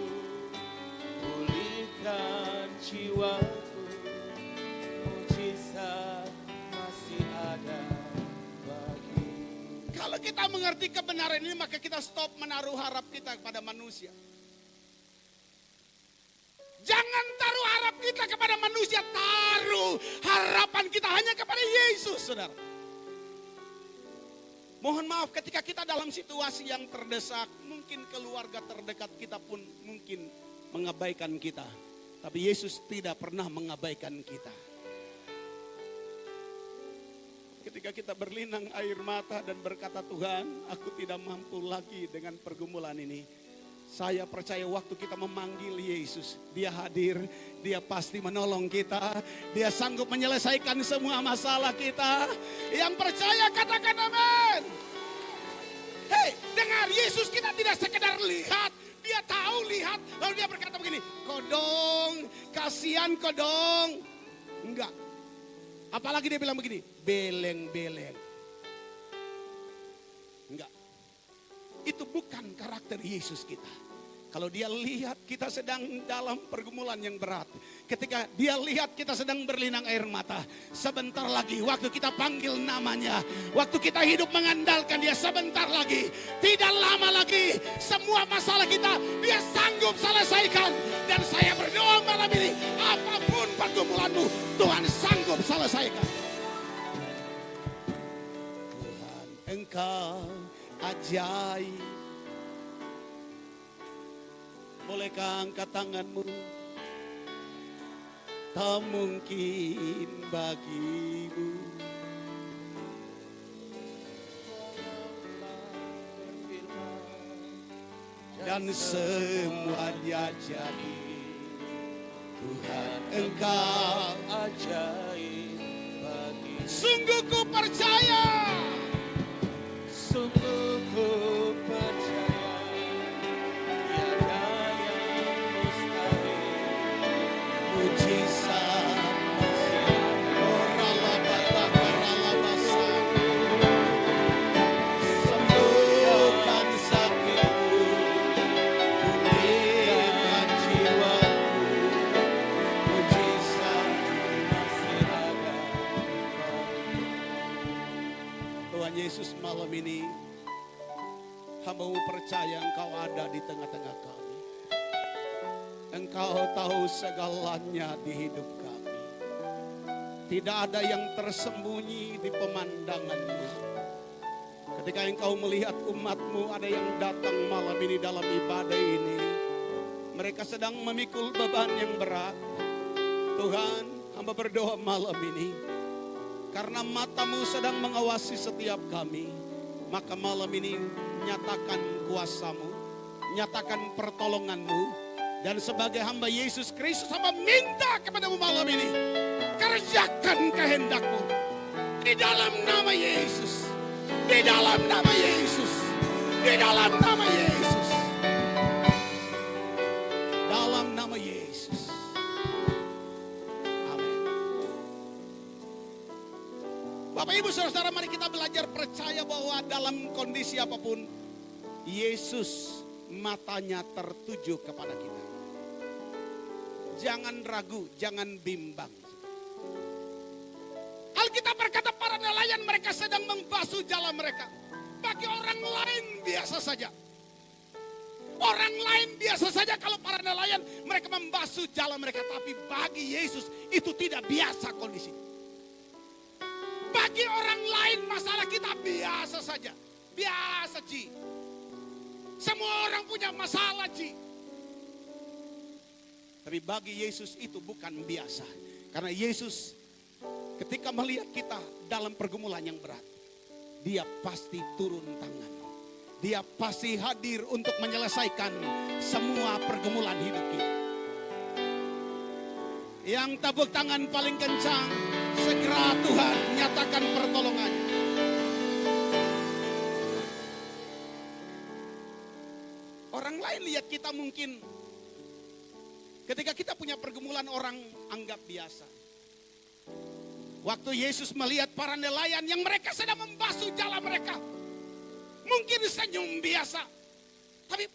[SPEAKER 3] pulihkan jiwaku, mujizat masih ada. Kalau kita mengerti kebenaran ini, maka kita stop menaruh harap kita kepada manusia. Jangan taruh harap kita kepada manusia, taruh harapan kita hanya kepada Yesus, saudara. Mohon maaf ketika kita dalam situasi yang terdesak, mungkin keluarga terdekat kita pun mungkin mengabaikan kita. Tapi Yesus tidak pernah mengabaikan kita. Ketika kita berlinang air mata dan berkata, Tuhan, aku tidak mampu lagi dengan pergumulan ini. Saya percaya waktu kita memanggil Yesus, Dia hadir, Dia pasti menolong kita. Dia sanggup menyelesaikan semua masalah kita. Yang percaya katakan amin. Hei, dengar, Yesus kita tidak sekedar lihat. kasihan kok dong. Enggak. Apalagi dia bilang begini, beleng-beleng. Enggak. Itu bukan karakter Yesus kita. Kalau dia lihat kita sedang dalam pergumulan yang berat. Ketika dia lihat kita sedang berlinang air mata. Sebentar lagi waktu kita panggil namanya. Waktu kita hidup mengandalkan dia, sebentar lagi. Tidak lama lagi. Semua masalah kita dia sanggup selesaikan. Dan saya berdoa malam ini. Apapun pergumulanmu, Tuhan sanggup selesaikan. Tuhan, Engkau ajaib. Bolehkah angkat tanganmu? Tak mungkin bagimu. Dan semuanya jadi. Tuhan, Engkau
[SPEAKER 1] ajaib bagi.
[SPEAKER 3] sungguh ku percaya.
[SPEAKER 1] Sungguh ku percaya.
[SPEAKER 3] Tuhan Yesus, malam ini hamba-Mu percaya Engkau ada di tengah-tengah kami. Engkau tahu segalanya di hidup kami. Tidak ada yang tersembunyi di pemandangan-Mu. Ketika Engkau melihat umat-Mu ada yang datang malam ini dalam ibadah ini. Mereka sedang memikul beban yang berat. Tuhan, hamba berdoa malam ini. Karena mata-Mu sedang mengawasi setiap kami. Maka malam ini nyatakan kuasa-Mu. Nyatakan pertolongan-Mu. Dan sebagai hamba Yesus Kristus, hamba minta kepada-Mu malam ini. Kerjakan kehendak-Mu. Di dalam nama Yesus. Di dalam nama Yesus. Di dalam nama Yesus. Dalam nama Yesus. Amin. Bapak Ibu Saudara-saudara, mari kita belajar percaya bahwa dalam kondisi apapun, Yesus matanya tertuju kepada kita. Jangan ragu, jangan bimbang. Alkitab berkata para nelayan mereka sedang membasuh jala mereka. Bagi orang lain biasa saja. Orang lain biasa saja kalau para nelayan mereka membasuh jala mereka. Tapi bagi Yesus itu tidak biasa kondisi. Bagi orang lain masalah kita biasa saja. Biasa Ji. Semua orang punya masalah Ji. Tapi bagi Yesus itu bukan biasa. Karena Yesus ketika melihat kita dalam pergumulan yang berat, Dia pasti turun tangan. Dia pasti hadir untuk menyelesaikan semua pergumulan hidup kita. Yang tepuk tangan paling kencang, segera Tuhan nyatakan pertolongannya. Orang lain lihat kita mungkin ketika kita punya pergumulan orang anggap biasa. Waktu Yesus melihat para nelayan yang mereka sedang membasuh jala mereka. Mungkin senyum biasa. Tapi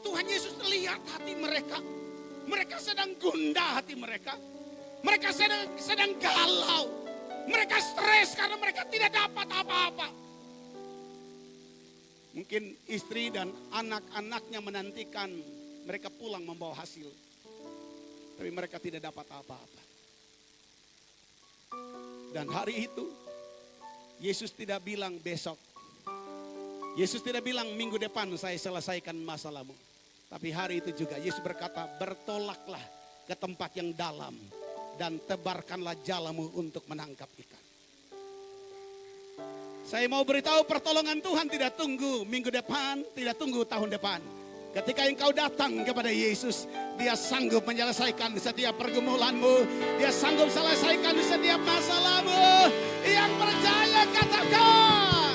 [SPEAKER 3] Tuhan Yesus lihat hati mereka. Mereka sedang gundah hati mereka. Mereka sedang galau. Mereka stres karena mereka tidak dapat apa-apa. Mungkin istri dan anak-anaknya menantikan mereka pulang membawa hasil. Tapi mereka tidak dapat apa-apa. Dan hari itu Yesus tidak bilang besok. Yesus tidak bilang minggu depan saya selesaikan masalahmu. Tapi hari itu juga Yesus berkata, bertolaklah ke tempat yang dalam dan tebarkanlah jalamu untuk menangkap ikan. Saya mau beritahu pertolongan Tuhan tidak tunggu minggu depan, tidak tunggu tahun depan. Ketika engkau datang kepada Yesus, Dia sanggup menyelesaikan setiap pergumulanmu. Dia sanggup selesaikan setiap masalahmu. Yang percaya katakan.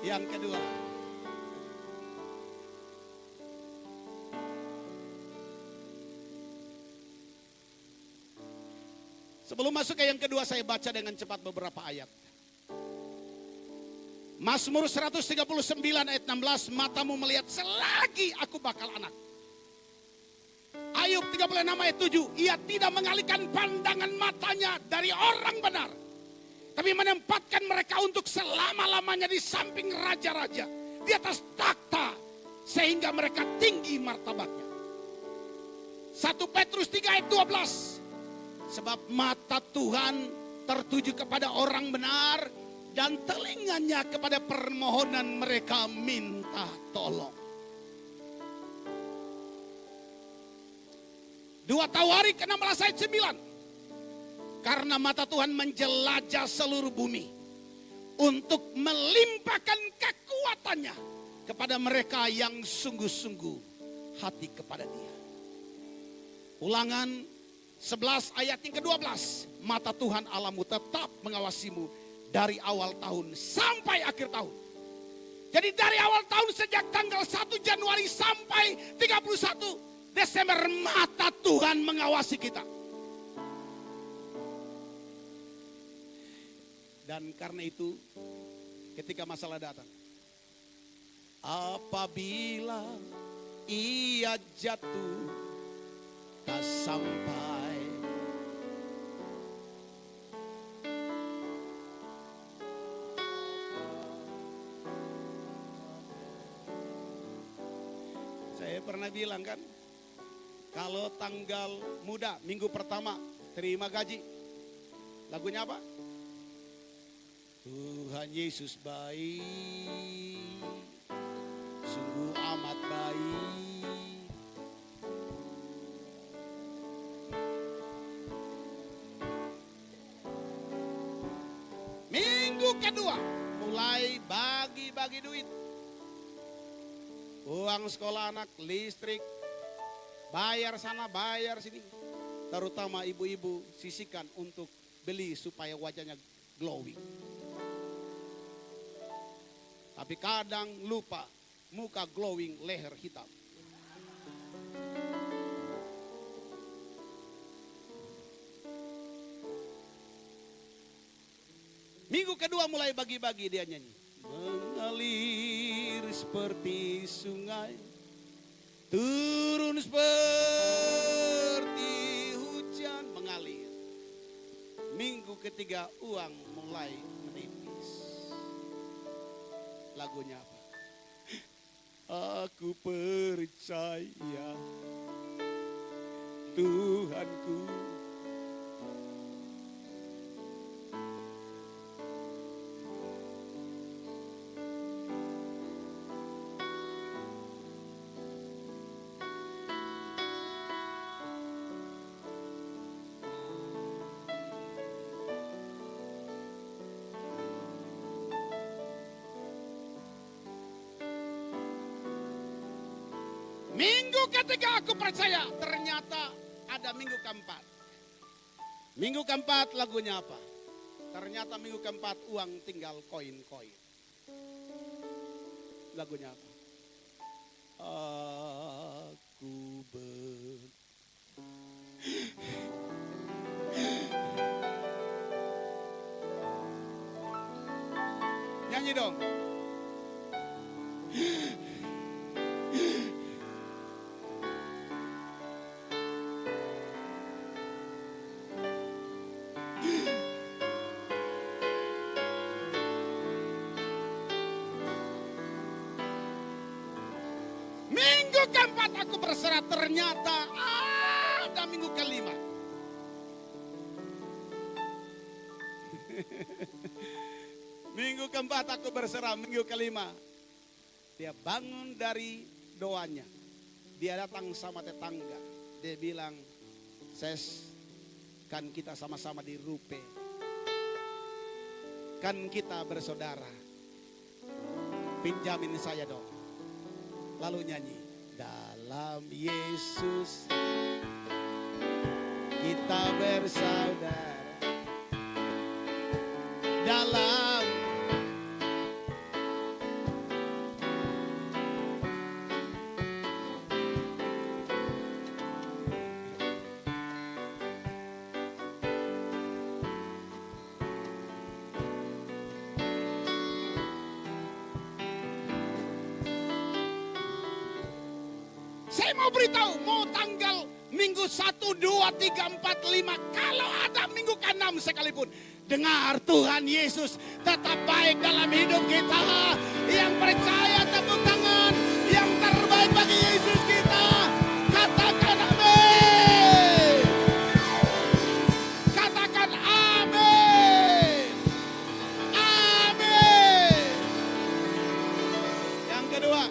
[SPEAKER 3] Yang kedua, Sebelum masuk ke yang kedua, saya baca dengan cepat beberapa ayat. Mazmur 139 ayat 16, matamu melihat selagi aku bakal anak. Ayub 36 ayat 7, ia tidak mengalihkan pandangan matanya dari orang benar, tapi menempatkan mereka untuk selama-lamanya di samping raja-raja, di atas takhta, sehingga mereka tinggi martabatnya. 1 Petrus 3 ayat 12, sebab mata Tuhan tertuju kepada orang benar, dan telinganya kepada permohonan mereka minta tolong. 2 Tawarik 16 ayat 9. Karena mata Tuhan menjelajah seluruh bumi untuk melimpahkan kekuatannya kepada mereka yang sungguh-sungguh hati kepada Dia. Ulangan 11 ayat yang ke-12. Mata Tuhan Allahmu tetap mengawasimu dari awal tahun sampai akhir tahun. Jadi dari awal tahun sejak tanggal 1 Januari sampai 31 Desember, mata Tuhan mengawasi kita. Dan karena itu ketika masalah datang, apabila ia jatuh tak sampai, saya pernah bilang kan, kalau tanggal muda, minggu pertama, terima gaji. Lagunya apa? Tuhan Yesus baik, sungguh amat baik. Minggu kedua, mulai bagi-bagi duit. Uang sekolah anak, listrik, bayar sana, bayar sini. Terutama ibu-ibu sisihkan untuk beli supaya wajahnya glowing. Tapi kadang lupa, muka glowing, leher hitam. Minggu kedua mulai bagi-bagi, dia nyanyi. Mengalir seperti sungai, turun seperti hujan, mengalir. Minggu ketiga uang mulai menipis. Lagunya apa? Aku percaya Tuhanku. Minggu ketiga aku percaya, ternyata ada minggu keempat. Minggu keempat lagunya apa? Ternyata minggu keempat uang tinggal koin-koin. Lagunya apa? Aku nyanyi dong. Minggu keempat aku berserah, ternyata ada minggu kelima. Minggu keempat aku berserah, minggu kelima. Dia bangun dari doanya. Dia datang sama tetangga. Dia bilang, Ses, kan kita sama-sama di Rupe. Kan kita bersaudara. Pinjamin saya dong. Lalu nyanyi, dalam Yesus kita bersaudara. Dalam mau beritahu, mau tanggal minggu 1, 2, 3, 4, 5, kalau ada minggu ke-6 sekalipun, dengar, Tuhan Yesus tetap baik dalam hidup kita. Yang percaya tepuk tangan, yang terbaik bagi Yesus kita. Katakan amin. Katakan amin. Amin. Yang kedua,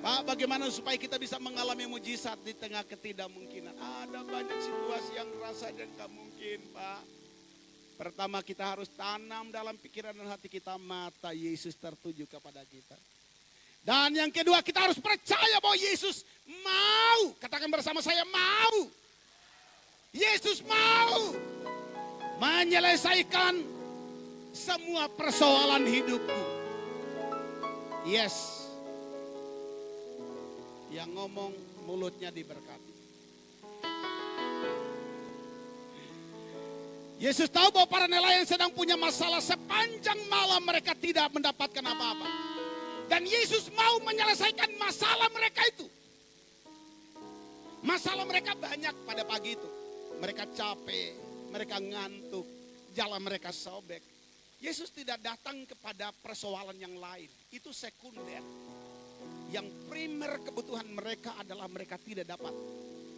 [SPEAKER 3] Pak, bagaimana supaya kita bisa mengalami mujizat di tengah ketidakmungkinan? Ada banyak situasi yang rasanya nggak mungkin, Pak. Pertama, kita harus tanam dalam pikiran dan hati kita mata Yesus tertuju kepada kita. Dan yang kedua, kita harus percaya bahwa Yesus mau. Katakan bersama saya, mau. Yesus mau menyelesaikan semua persoalan hidupku. Yes. Yang ngomong mulutnya diberkati. Yesus tahu bahwa para nelayan sedang punya masalah, sepanjang malam mereka tidak mendapatkan apa-apa. Dan Yesus mau menyelesaikan masalah mereka itu. Masalah mereka banyak pada pagi itu. Mereka capek, mereka ngantuk, jalan mereka sobek. Yesus tidak datang kepada persoalan yang lain, itu sekunder. Yang primer kebutuhan mereka adalah mereka tidak dapat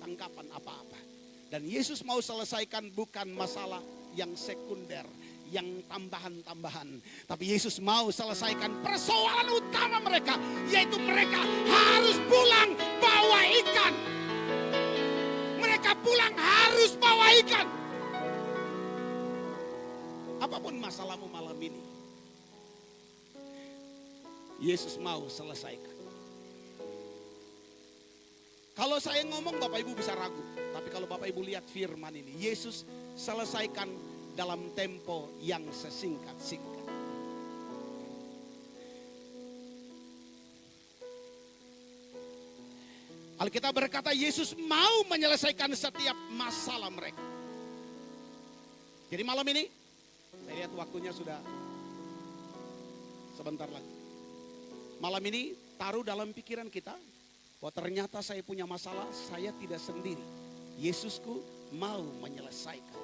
[SPEAKER 3] tangkapan apa-apa. Dan Yesus mau selesaikan bukan masalah yang sekunder, yang tambahan-tambahan. Tapi Yesus mau selesaikan persoalan utama mereka, yaitu mereka harus pulang bawa ikan. Mereka pulang harus bawa ikan. Apapun masalahmu malam ini, Yesus mau selesaikan. Kalau saya ngomong Bapak Ibu bisa ragu. Tapi kalau Bapak Ibu lihat firman ini, Yesus selesaikan dalam tempo yang sesingkat-singkat. Alkitab berkata Yesus mau menyelesaikan setiap masalah mereka. Jadi malam ini, saya lihat waktunya sudah sebentar lagi. Malam ini taruh dalam pikiran kita, bahwa ternyata saya punya masalah, saya tidak sendiri. Yesusku mau menyelesaikan.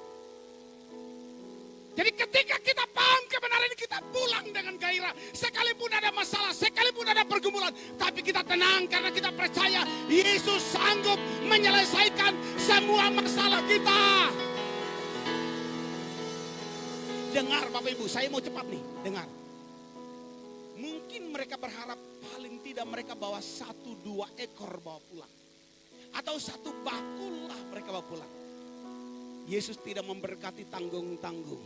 [SPEAKER 3] Jadi ketika kita paham kebenaran ini, kita pulang dengan gairah. Sekalipun ada masalah, sekalipun ada pergumulan, tapi kita tenang karena kita percaya Yesus sanggup menyelesaikan semua masalah kita. Dengar Bapak Ibu, saya mau cepat nih, dengar. Mungkin mereka berharap paling tidak mereka bawa 1-2 ekor bawa pulang. Atau 1 bakul lah mereka bawa pulang. Yesus tidak memberkati tanggung-tanggung.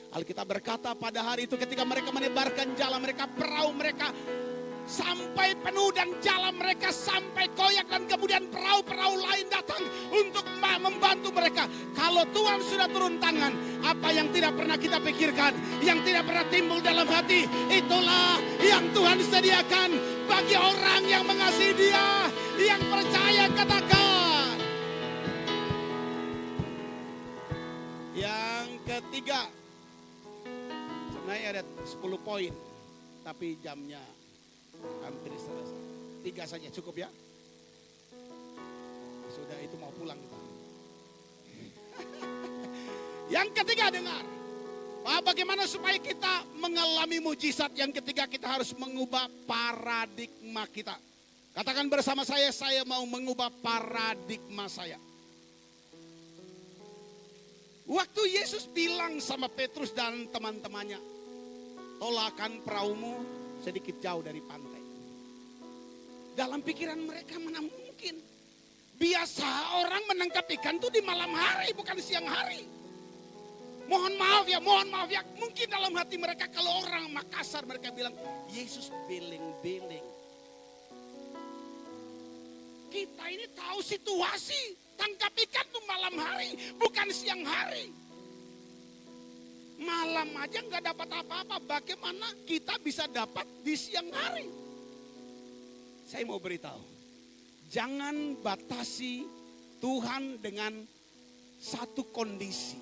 [SPEAKER 3] Alkitab berkata pada hari itu ketika mereka menebarkan jala mereka, perahu mereka sampai penuh dan jala mereka sampai koyak, dan kemudian perahu-perahu lain datang untuk membantu mereka. Kalau Tuhan sudah turun tangan, apa yang tidak pernah kita pikirkan, yang tidak pernah timbul dalam hati, itulah yang Tuhan sediakan bagi orang yang mengasihi Dia, yang percaya. Katakan. Yang ketiga, sebenarnya ada 10 poin, tapi jamnya hampir selesai. 3 saja cukup ya. Sudah itu mau pulang kita. Yang ketiga, dengar. Bagaimana supaya kita mengalami mujizat? Yang ketiga, kita harus mengubah paradigma kita. Katakan bersama saya mau mengubah paradigma saya. Waktu Yesus bilang sama Petrus dan teman-temannya, tolakkan perahumu sedikit jauh dari pantai. Dalam pikiran mereka mana mungkin. Biasa orang menangkap ikan itu di malam hari, bukan siang hari. Mohon maaf ya. Mungkin dalam hati mereka, kalau orang Makassar mereka bilang, Yesus beleng-beleng. Kita ini tahu situasi, tangkap ikan itu malam hari, bukan siang hari. Malam aja nggak dapat apa-apa, bagaimana kita bisa dapat di siang hari? Saya mau beritahu, jangan batasi Tuhan dengan satu kondisi.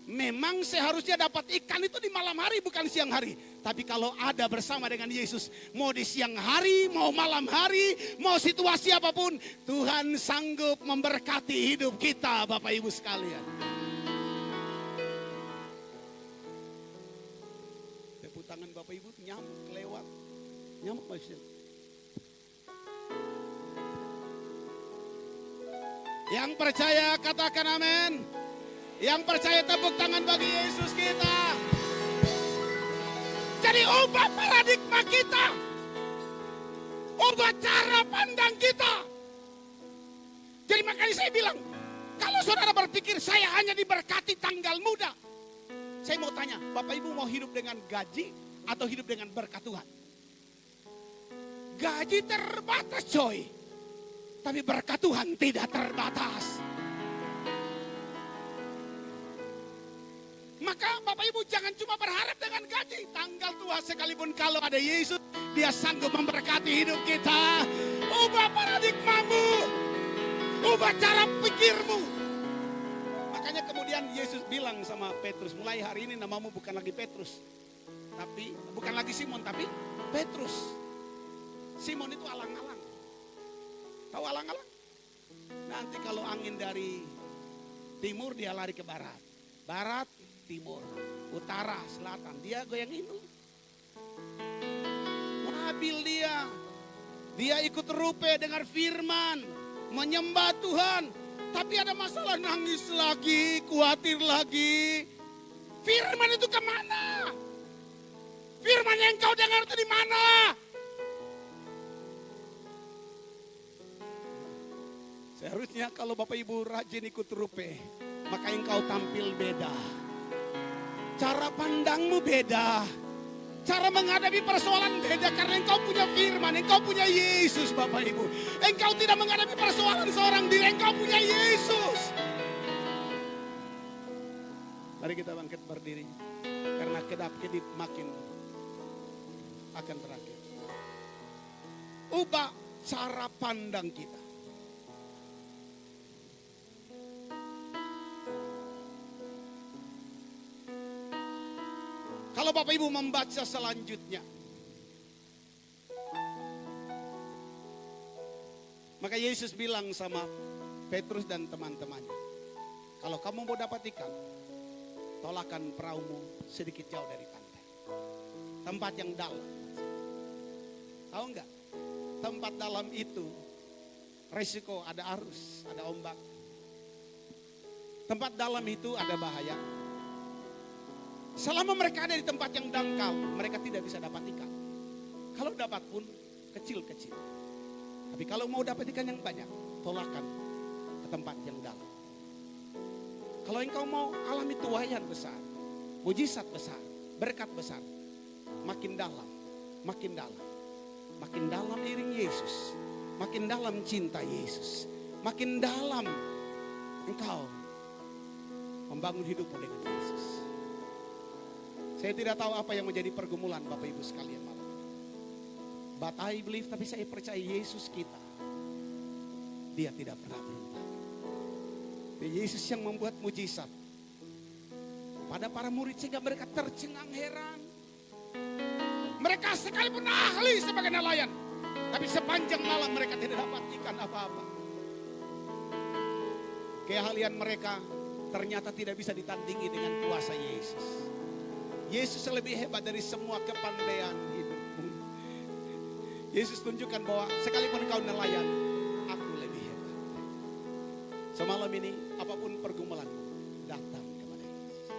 [SPEAKER 3] Memang seharusnya dapat ikan itu di malam hari, bukan siang hari. Tapi kalau ada bersama dengan Yesus, mau di siang hari, mau malam hari, mau situasi apapun, Tuhan sanggup memberkati hidup kita, Bapak Ibu sekalian. Tepuk tangan Bapak Ibu, nyamuk lewat. Nyamuk masih. Yang percaya katakan amin. Yang percaya tepuk tangan bagi Yesus kita. Jadi ubah paradigma kita. Ubah cara pandang kita. Jadi makanya saya bilang, kalau saudara berpikir saya hanya diberkati tanggal muda. Saya mau tanya, Bapak Ibu mau hidup dengan gaji atau hidup dengan berkat Tuhan? Gaji terbatas coy. Tapi berkat Tuhan tidak terbatas. Maka Bapak Ibu jangan cuma berharap dengan gaji. Tanggal tua sekalipun kalau ada Yesus, Dia sanggup memberkati hidup kita. Ubah paradigmamu. Ubah cara pikirmu. Makanya kemudian Yesus bilang sama Petrus, mulai hari ini namamu bukan lagi Petrus. Tapi bukan lagi Simon, tapi Petrus. Simon itu alang-alang. Tahu alang-alang? Nanti kalau angin dari timur dia lari ke barat. Barat, timur, utara, selatan. Dia goyang itu. Labil dia. Dia ikut rupe dengar firman. Menyembah Tuhan. Tapi ada masalah, nangis lagi, khawatir lagi. Firman itu kemana? Firman yang kau dengar itu di mana? Seharusnya kalau Bapak Ibu rajin ikut rupe, maka engkau tampil beda. Cara pandangmu beda. Cara menghadapi persoalan beda karena engkau punya firman, engkau punya Yesus Bapak Ibu. Engkau tidak menghadapi persoalan seorang diri, engkau punya Yesus. Mari kita bangkit berdiri. Karena kedap-kedip makin akan berakhir. Ubah cara pandang kita. Kalau Bapak Ibu membaca selanjutnya, maka Yesus bilang sama Petrus dan teman-temannya, kalau kamu mau dapat ikan, tolakkan perahumu sedikit jauh dari pantai. Tempat yang dalam. Tahu enggak? Tempat dalam itu resiko, ada arus, ada ombak. Tempat dalam itu ada bahaya. Selama mereka ada di tempat yang dangkal, mereka tidak bisa dapat ikan. Kalau dapat pun kecil-kecil. Tapi kalau mau dapat ikan yang banyak, tolakkan ke tempat yang dalam. Kalau engkau mau alami tuayan besar, mujizat besar, berkat besar, makin dalam, makin dalam. Makin dalam iring Yesus, makin dalam cinta Yesus, makin dalam engkau membangun hidupmu dengan Yesus. Saya tidak tahu apa yang menjadi pergumulan Bapak Ibu sekalian malam. But I believe, tapi saya percaya Yesus kita, Dia tidak pernah berubah. Dia Yesus yang membuat mujizat pada para murid sehingga mereka tercengang heran. Mereka sekalipun ahli sebagai nelayan, tapi sepanjang malam mereka tidak dapat ikan apa-apa. Keahlian mereka ternyata tidak bisa ditandingi dengan kuasa Yesus. Yesus lebih hebat dari semua kepandaian hidupmu. Yesus tunjukkan bahwa sekalipun kau nelayan, aku lebih hebat. Semalam ini apapun pergumulanmu, datang kepada Yesus.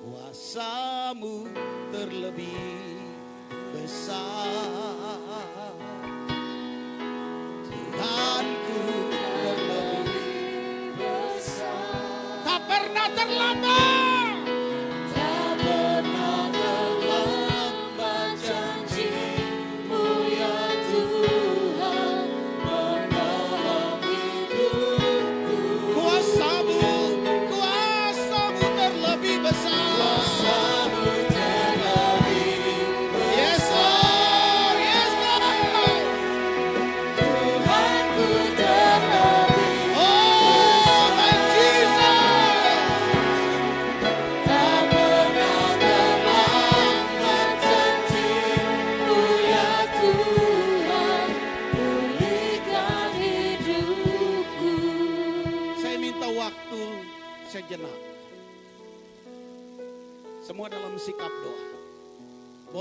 [SPEAKER 3] Kuasamu terlebih besar, Tuhanku terlebih besar, tak pernah terlambat.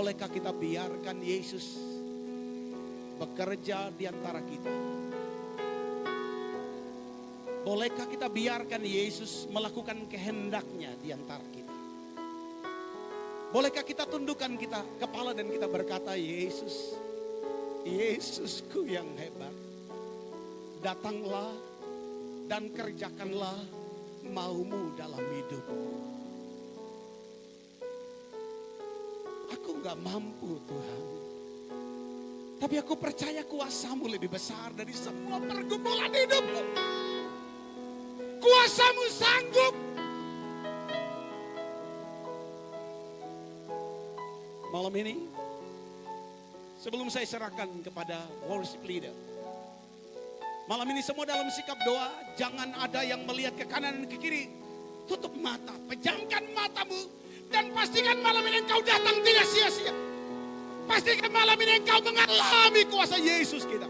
[SPEAKER 3] Bolehkah kita biarkan Yesus bekerja di antara kita? Bolehkah kita biarkan Yesus melakukan kehendaknya di antara kita? Bolehkah kita tundukkan kita kepala dan kita berkata, Yesus, Yesusku yang hebat, datanglah dan kerjakanlah maumu dalam hidupku. Aku gak mampu Tuhan, tapi aku percaya kuasamu lebih besar dari semua pergumulan hidupku. Kuasamu sanggup. Malam ini, sebelum saya serahkan kepada worship leader, malam ini semua dalam sikap doa, jangan ada yang melihat ke kanan dan ke kiri. Tutup mata, pejamkan matamu, dan pastikan malam ini engkau datang tidak sia-sia. Pastikan malam ini engkau mengalami kuasa Yesus kita.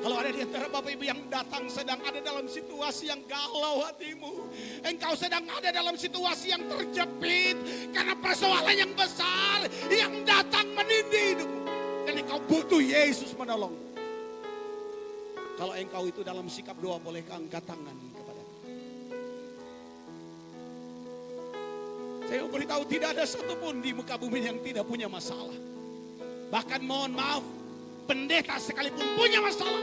[SPEAKER 3] Kalau ada di antara Bapak Ibu yang datang sedang ada dalam situasi yang galau hatimu. Engkau sedang ada dalam situasi yang terjepit karena persoalan yang besar yang datang menindih hidupmu. Dan engkau butuh Yesus menolong. Kalau engkau itu dalam sikap doa, bolehkah angkat tangan kepada aku? Saya mau beritahu, tidak ada satupun di muka bumi yang tidak punya masalah. Bahkan mohon maaf, pendeta sekalipun punya masalah.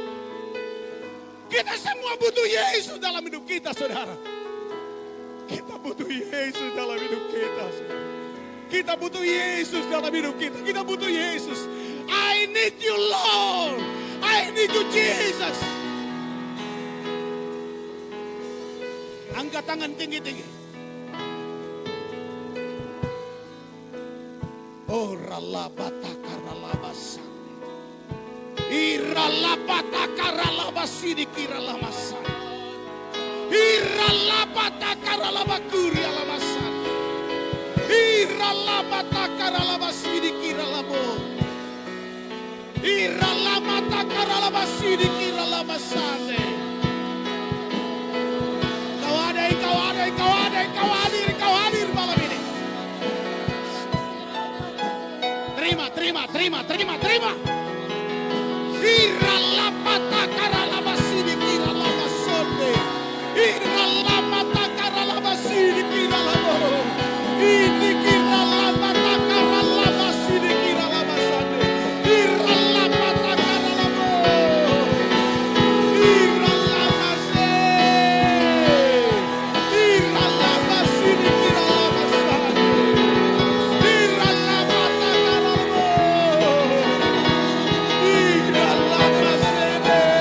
[SPEAKER 3] Kita semua butuh Yesus dalam hidup kita, saudara. Kita butuh Yesus dalam hidup kita, saudara. Kita butuh Yesus dalam hidup kita. Kita butuh Yesus. I need you, Lord. I need you, Jesus. Angkat tangan tinggi-tinggi. Oh, ralabata karalabasa. Iralapata karalabasidi kiralamasan. Iralapata karalabakuri alamasan. Iralapata karalabasidi kiralamo. Iralamata karalabasidi kiralamasane. Kau hadir malam ini. Terima. Iralapata karalabasidi kiralamasone. Iralapata karalabasidi kiralamo. Ini kiralapata karalabasidi kiralamasane. Iralapata karalamo. Iralamase. Iralabasidi kiralamasane. Iralapata karalamo. Iralamasene.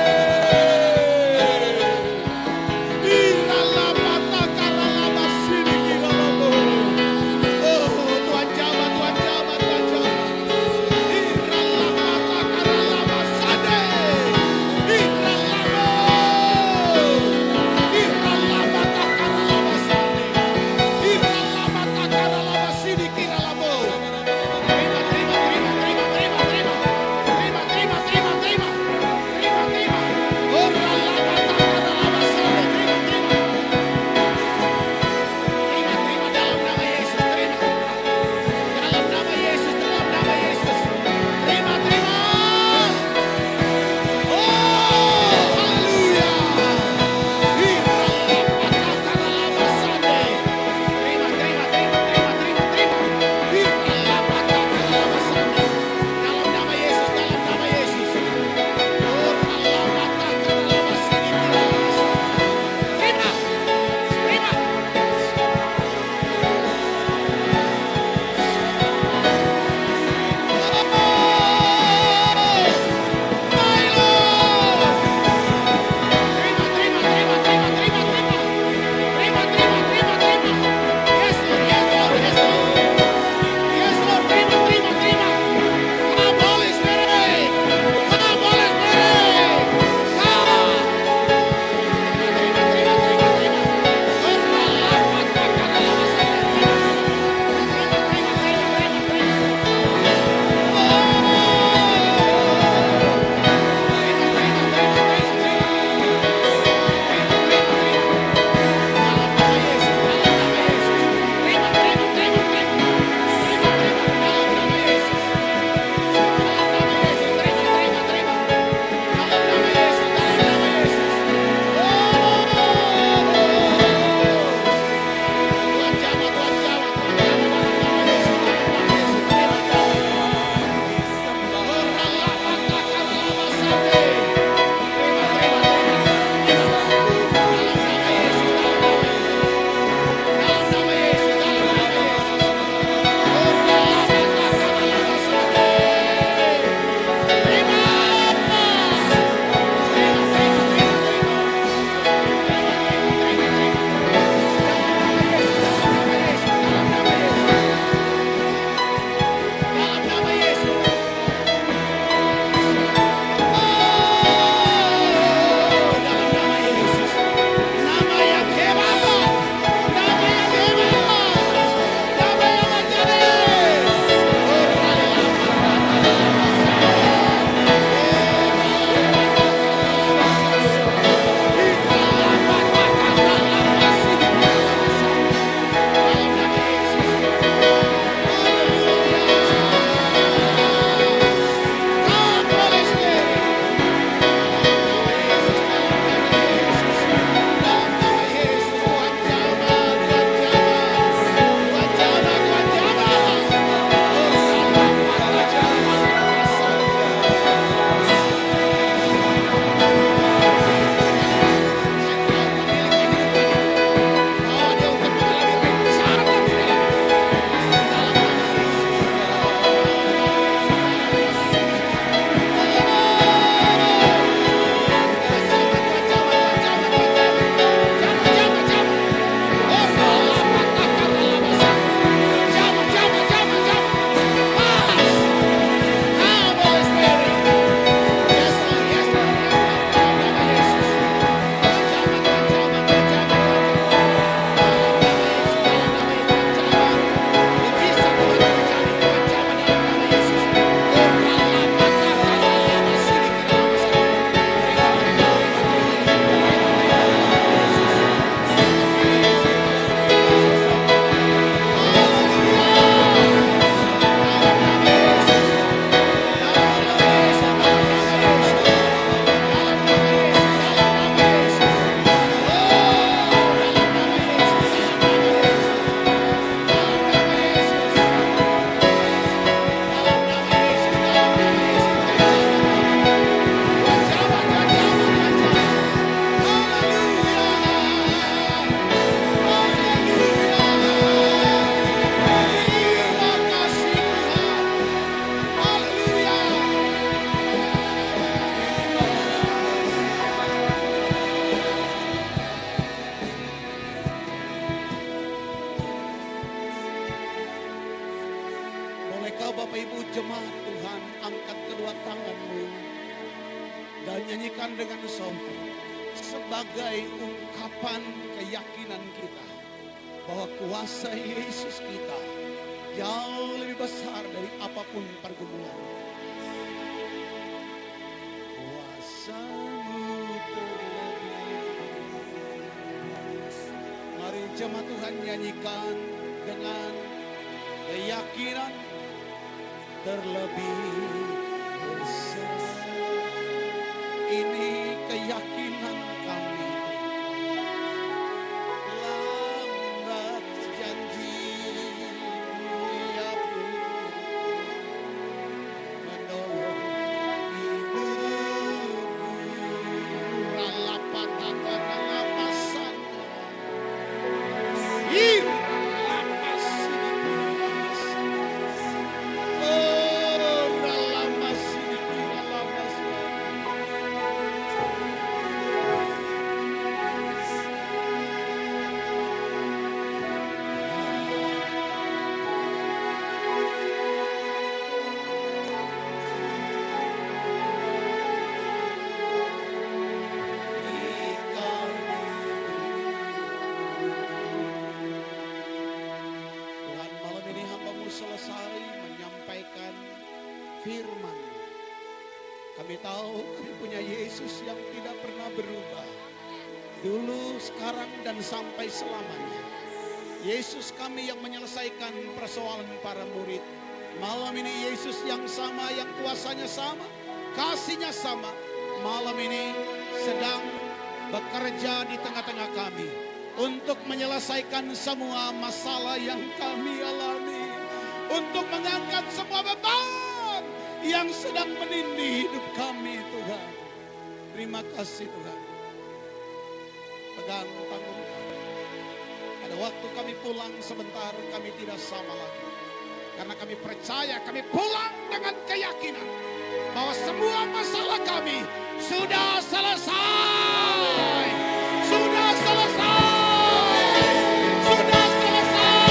[SPEAKER 3] Bolehkah Bapak Ibu jemaat Tuhan angkat kedua tanganmu dan nyanyikan dengan sombong sebagai ungkapan keyakinan kita bahwa kuasa Yesus kita jauh lebih besar dari apapun pergumulan. Kuasa-Mu terlebih. Mari jemaat Tuhan nyanyikan dengan keyakinan terlebih besar. Ini keyakinan kami. Lambat janji-Mu ya Tuhan, menolong hidupku. Ralapataka ralapasan. Tuhan, malam ini hamba-Mu selesai menyampaikan firman. Kami tahu kami punya Yesus yang tidak pernah berubah. Dulu, sekarang, dan sampai selamanya. Yesus kami yang menyelesaikan persoalan para murid. Malam ini Yesus yang sama, yang kuasanya sama, kasihnya sama. Malam ini sedang bekerja di tengah-tengah kami untuk menyelesaikan semua masalah yang kami alami, untuk mengangkat semua beban yang sedang menindih hidup kami, Tuhan. Terima kasih Tuhan. Pegang tangan kami. Pada waktu kami pulang sebentar, kami tidak sama lagi. Karena kami percaya, kami pulang dengan keyakinan bahwa semua masalah kami sudah selesai. Sudah selesai. Sudah selesai.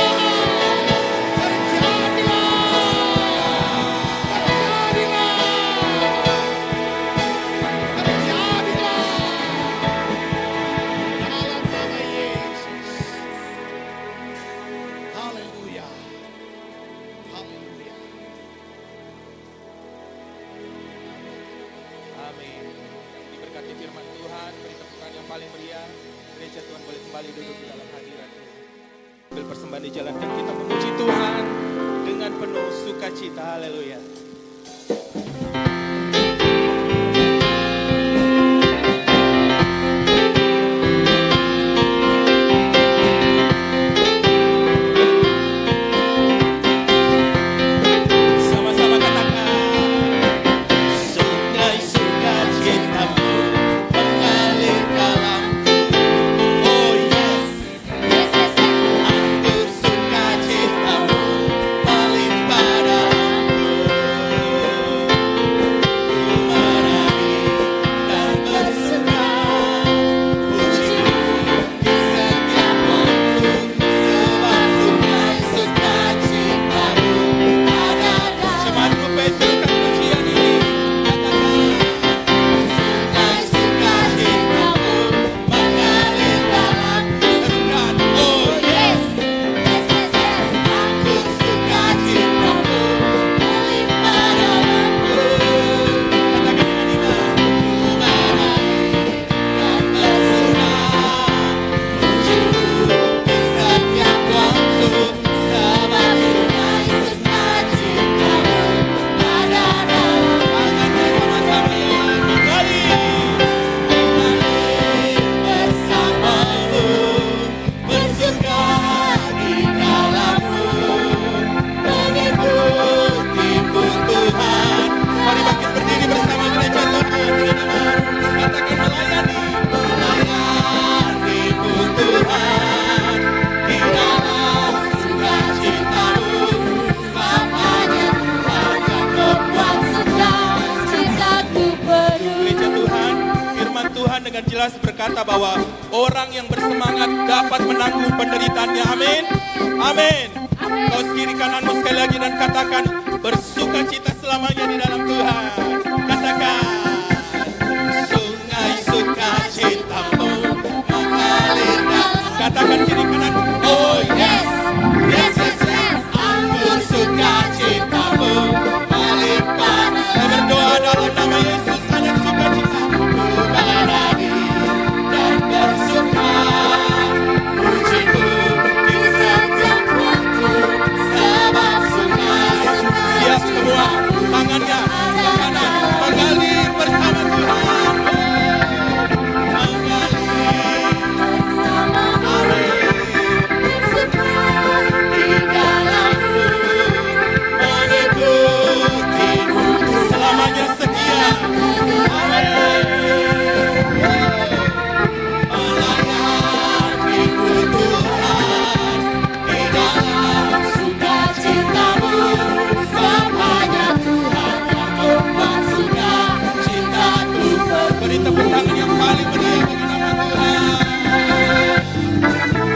[SPEAKER 3] Terjadilah. Terjadilah. Terjadilah. Dalam nama Yesus. Haleluya. Haleluya.
[SPEAKER 1] Amin. Diberkati firman Tuhan, beri tepukan yang paling meriah. Gereja Tuhan boleh kembali duduk di dalam hadirat Tuhan. Ambil persembahan dijalankan, kita memuji Tuhan dengan penuh sukacita. Haleluya. Sama-sama katakan.
[SPEAKER 3] Sungai sukacitamu mengalir dalamku. Oh yes. Anggur sukacitamu melimpah dalamku. Ku meraih dan bersenang, pujimu di setiap waktu. Sebab sungai sukacitamu ada
[SPEAKER 1] Jemaatku pesurkan pujian ini.
[SPEAKER 3] Sungai sukacitamu mengalir dalamku.
[SPEAKER 1] Serukan. Oh
[SPEAKER 3] Yes. Anggur sukacitamu melimpah dalamku.
[SPEAKER 1] katakan dengan iman.
[SPEAKER 3] Ku meraih dan bersenang, pujimu di setiap waktu. Sebab sungai sukacitamu ada dalamku.
[SPEAKER 1] Tangannya sama-sama yang kembali.
[SPEAKER 3] Bersamamu, bersuka di dalammu, mengikutimu Tuhan.
[SPEAKER 1] Mari bangkit berdiri bersama gereja Tuhan dengan iman. Katakan melayani.
[SPEAKER 3] Melayanimu Tuhan, di dalam sukacitamu, selamanya Tuhan yang membuat sukacitaku penuh.
[SPEAKER 1] Gereja Tuhan, firman Tuhan dengan jelas berkata bahwa orang yang bersemangat dapat menanggung penderitaannya. Amin. Amin. Kaos kiri kananmu sekali lagi dan katakan bersuka cita selamanya di dalam Tuhan. Katakan sungai sukacitamu mengalir. Katakan kiri kanan. Oh yes, yes, yes, yes. Anggur sukacitamu melimpah. Saya berdoa dalam nama Yesus ada sukacita. Ku menari dan bersuka. Pujimu di setiap waktu. Sebab sungai. Siap semua tangannya ke kanan mengalir bersama Tuhan. Mengalir bersama di dalamku mengikutimu selamanya setia. Melayaniku Tuhan di dalam sukacitamu. Samanya Tuhan yang membuat sukacitaku. Beri tepuk tangan yang paling meriah bagi nama Tuhan.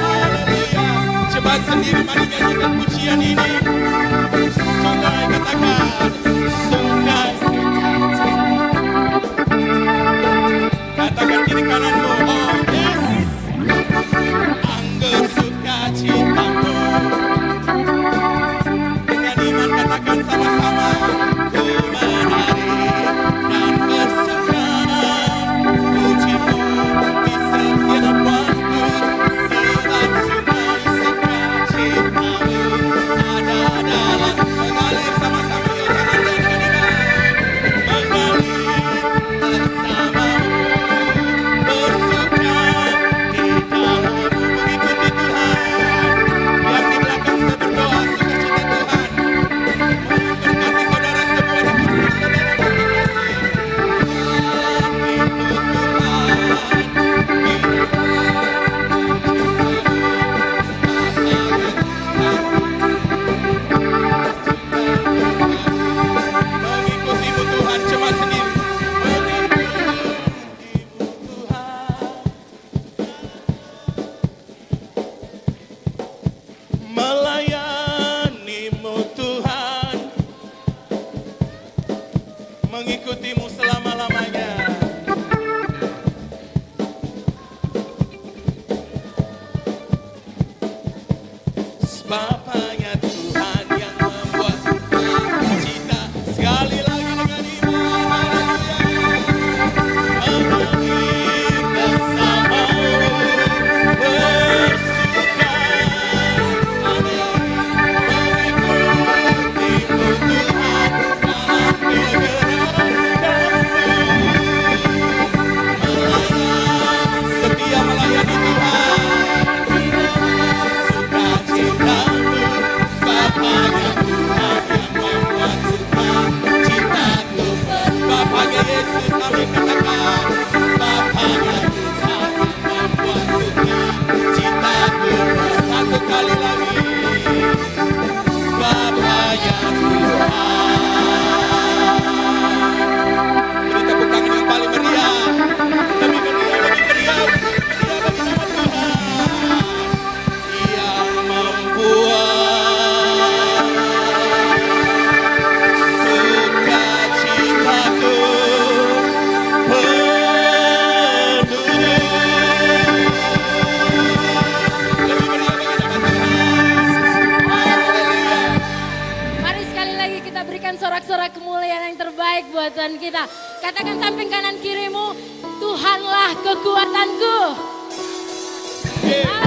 [SPEAKER 1] Haleluya. Cepat sendiri mari nyanyikan pujian ini. Sungai katakan sungai. Katakan kiri kananmu. Oh yes. Anggur sukacitamu. Dengan iman katakan sama-sama. Ku menari dan bersuka. Pujimu di setiap waktu. Sebab sungai sukacitamu ada dalam. Mengalir sama-sama yuk jangan dan mengalir bersamamu. Bersuka di dalammu mengikuti Tuhan. Yang di belakang saya berdoa sukacita Tuhan memberkati saudara semua dan bersama saudara masing-masing. Mengikutimu Tuhan, cepat sendiri. Mengikutimu Tuhan. Melayanimu Tuhan. Mengikutimu selama-lamanya. Sebab hanya Tuhan yang membuat cita. Sekali lagi dengan iman. Mengalir bersamamu. Bersuka. Amin. Mengikutimu Tuhan. Dalam kegerakanmu. Setia melayani Tuhan. Sukacitamu, sebab hanya Tuhan yang membuat sukacitaku. Sebab hanya Yesus kami katakan, sebab hanya Tuhan yang membuat sukacitaku. Satu kali lagi, sebab hanya Tuhan. Beri tepuk tangan yang paling meriah, lebih meriah, lebih meriah, lebih meriah bagi nama Tuhan. Yang membuat sukacitaku penuh. Lebih meriah bagi nama Tuhan. Haleluya.
[SPEAKER 2] Mari sekali lagi kita berikan sorak-sorak kemuliaan yang terbaik buat Tuhan kita. Katakan samping kanan kirimu, Tuhanlah kekuatanku.
[SPEAKER 1] Yeah.